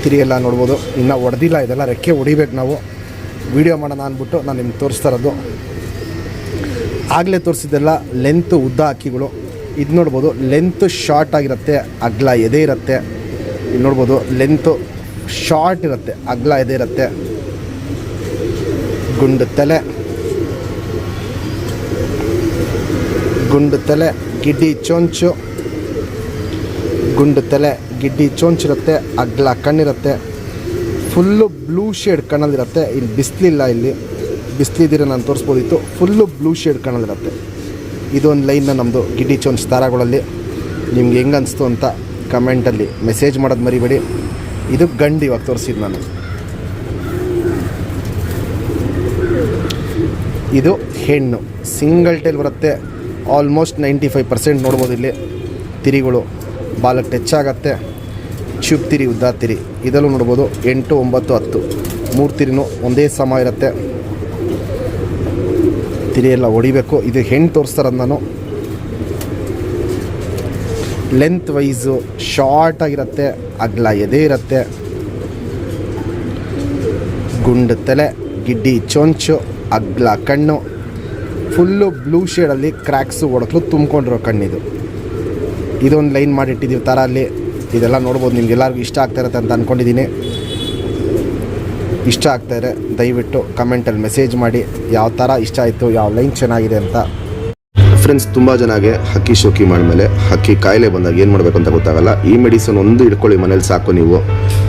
ತಿರಿ ಎಲ್ಲ ನೋಡ್ಬೋದು. ಇನ್ನು ಹೊಡೆದಿಲ್ಲ, ಇದೆಲ್ಲ ರೆಕ್ಕೆ ಹೊಡಿಬೇಕು ನಾವು. ವೀಡಿಯೋ ಮಾಡೋಣ ಅಂದ್ಬಿಟ್ಟು ನಾನು ನಿಮ್ಗೆ ತೋರಿಸ್ತಾ ಇರೋದು. ಆಗಲೇ ತೋರಿಸಿದ್ದೆಲ್ಲ ಲೆಂತ್ ಉದ್ದ ಹಕ್ಕಿಗಳು. ಇದು ನೋಡ್ಬೋದು ಲೆಂತ್ ಶಾರ್ಟ್ ಆಗಿರುತ್ತೆ, ಅಗಲ ಎದೆ ಇರುತ್ತೆ. ಇದು ನೋಡ್ಬೋದು ಲೆಂತು ಶಾರ್ಟ್ ಇರುತ್ತೆ, ಅಗಲ ಎದೆ ಇರುತ್ತೆ. ಗುಂಡು ತಲೆ, ಗುಂಡು ತಲೆ, ಗಿಡ್ಡಿ ಚೊಂಚು, ಗುಂಡು ತಲೆ, ಗಿಡ್ಡಿ ಚೊಂಚಿರುತ್ತೆ, ಅಗಲ ಕಣ್ಣಿರುತ್ತೆ. ಫುಲ್ಲು ಬ್ಲೂ ಶೇಡ್ ಕಣ್ಣಲ್ಲಿರುತ್ತೆ. ಇಲ್ಲಿ ಬಿಸಿಲಿಲ್ಲ, ಇಲ್ಲಿ ಬಿಸಿಲಿದ್ದೀರ ನಾನು ತೋರಿಸ್ಬೋದಿತ್ತು. ಫುಲ್ಲು ಬ್ಲೂ ಶೇಡ್ ಕಣ್ಣಲ್ಲಿರುತ್ತೆ. ಇದೊಂದು ಲೈನ್ನ ನಮ್ಮದು ಗಿಡ್ಡಿ ಚೊಂಚ್ ತಾರಾಗಳಲ್ಲಿ. ನಿಮ್ಗೆ ಹೆಂಗೆ ಅನಿಸ್ತು ಅಂತ ಕಮೆಂಟಲ್ಲಿ ಮೆಸೇಜ್ ಮಾಡೋದು ಮರಿಬೇಡಿ. ಇದು ಗಂಡು ಇವಾಗ ತೋರಿಸಿದ್ದು ನಾನು. ಇದು ಹೆಣ್ಣು, ಸಿಂಗಲ್ ಟೈಲ್ ಬರುತ್ತೆ. ಆಲ್ಮೋಸ್ಟ್ 95% ನೋಡ್ಬೋದು ಇಲ್ಲಿ ತಿರಿಗಳು ಬಾಲಕ್ಕೆ ಟಚ್ ಆಗುತ್ತೆ. ಚೂಪ್ ತಿರಿ, ಉದ್ದ ತಿರಿ ಇದರಲ್ಲೂ ನೋಡ್ಬೋದು 8, 9, 10 3 ತಿರಿನೂ ಒಂದೇ ಸಮ ಇರುತ್ತೆ. ತಿರಿ ಎಲ್ಲ ಹೊಡಿಬೇಕು. ಇದು ಹೆಣ್ಣು ತೋರಿಸ್ತಾರದು ನಾನು. ಲೆಂತ್ ವೈಸು ಶಾರ್ಟ್ ಆಗಿರುತ್ತೆ, ಅಗಲ ಎದೆ ಇರುತ್ತೆ. ಗುಂಡು ತಲೆ, ಗಿಡ್ಡಿ ಚೊಂಚು, ಅಗಲ ಕಣ್ಣು, ಫುಲ್ಲು ಬ್ಲೂ ಶೇಡಲ್ಲಿ ಕ್ರ್ಯಾಕ್ಸು ಒಡಕಲು ತುಂಬಿಕೊಂಡಿರೋ ಕಣ್ಣಿದು. ಇದೊಂದು ಲೈನ್ ಮಾಡಿಟ್ಟಿದ್ದೀವಿ ತಾರಲ್ಲಿ. ಇದೆಲ್ಲ ನೋಡ್ಬೋದು. ನಿಮ್ಗೆಲ್ಲರಿಗೂ ಇಷ್ಟ ಆಗ್ತಾ ಇರುತ್ತೆ ಅಂತ ಅಂದ್ಕೊಂಡಿದ್ದೀನಿ. ಇಷ್ಟ ಆಗ್ತಾಯಿದ್ರೆ ದಯವಿಟ್ಟು ಕಮೆಂಟಲ್ಲಿ ಮೆಸೇಜ್ ಮಾಡಿ ಯಾವ ಥರ ಇಷ್ಟ ಆಯಿತು, ಯಾವ ಲೈನ್ ಚೆನ್ನಾಗಿದೆ ಅಂತ. ಫ್ರೆಂಡ್ಸ್, ತುಂಬ ಜನಗೆ ಹಕ್ಕಿ ಶೋಕಿ ಮಾಡಿದ್ಮೇಲೆ ಹಕ್ಕಿ ಕಾಯಿಲೆ ಬಂದಾಗ ಏನು ಮಾಡಬೇಕು ಅಂತ ಗೊತ್ತಾಗಲ್ಲ. ಈ ಮೆಡಿಸನ್ ಒಂದು ಇಟ್ಕೊಳ್ಳಿ ಮನೇಲಿ ಸಾಕು. ನೀವು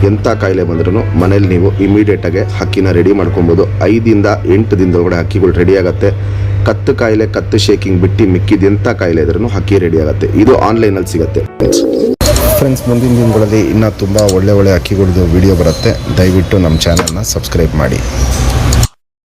ಎಂಥ ಕಾಯಿಲೆ ಬಂದ್ರೂ ಮನೇಲಿ ನೀವು ಇಮಿಡಿಯೇಟಾಗಿ ಹಕ್ಕಿನ ರೆಡಿ ಮಾಡ್ಕೊಬೋದು. 5 ರಿಂದ 8 ದಿನದೊಳಗಡೆ ಹಕ್ಕಿಗಳು ರೆಡಿ ಆಗುತ್ತೆ. ಕತ್ತು ಕಾಯಿಲೆ, ಕತ್ತು ಶೇಕಿಂಗ್ ಬಿಟ್ಟು ಮಿಕ್ಕಿದ ಎಂಥ ಕಾಯಿಲೆ ಇದ್ರೂ ಹಕ್ಕಿ ರೆಡಿ ಆಗುತ್ತೆ. ಇದು ಆನ್ಲೈನಲ್ಲಿ ಸಿಗುತ್ತೆ ಫ್ರೆಂಡ್ಸ್. ಮುಂದಿನ ದಿನಗಳಲ್ಲಿ ಇನ್ನೂ ತುಂಬ ಒಳ್ಳೆ ಹಕ್ಕಿಗಳದ್ದು ವಿಡಿಯೋ ಬರುತ್ತೆ. ದಯವಿಟ್ಟು ನಮ್ಮ ಚಾನಲ್ನ ಸಬ್ಸ್ಕ್ರೈಬ್ ಮಾಡಿ.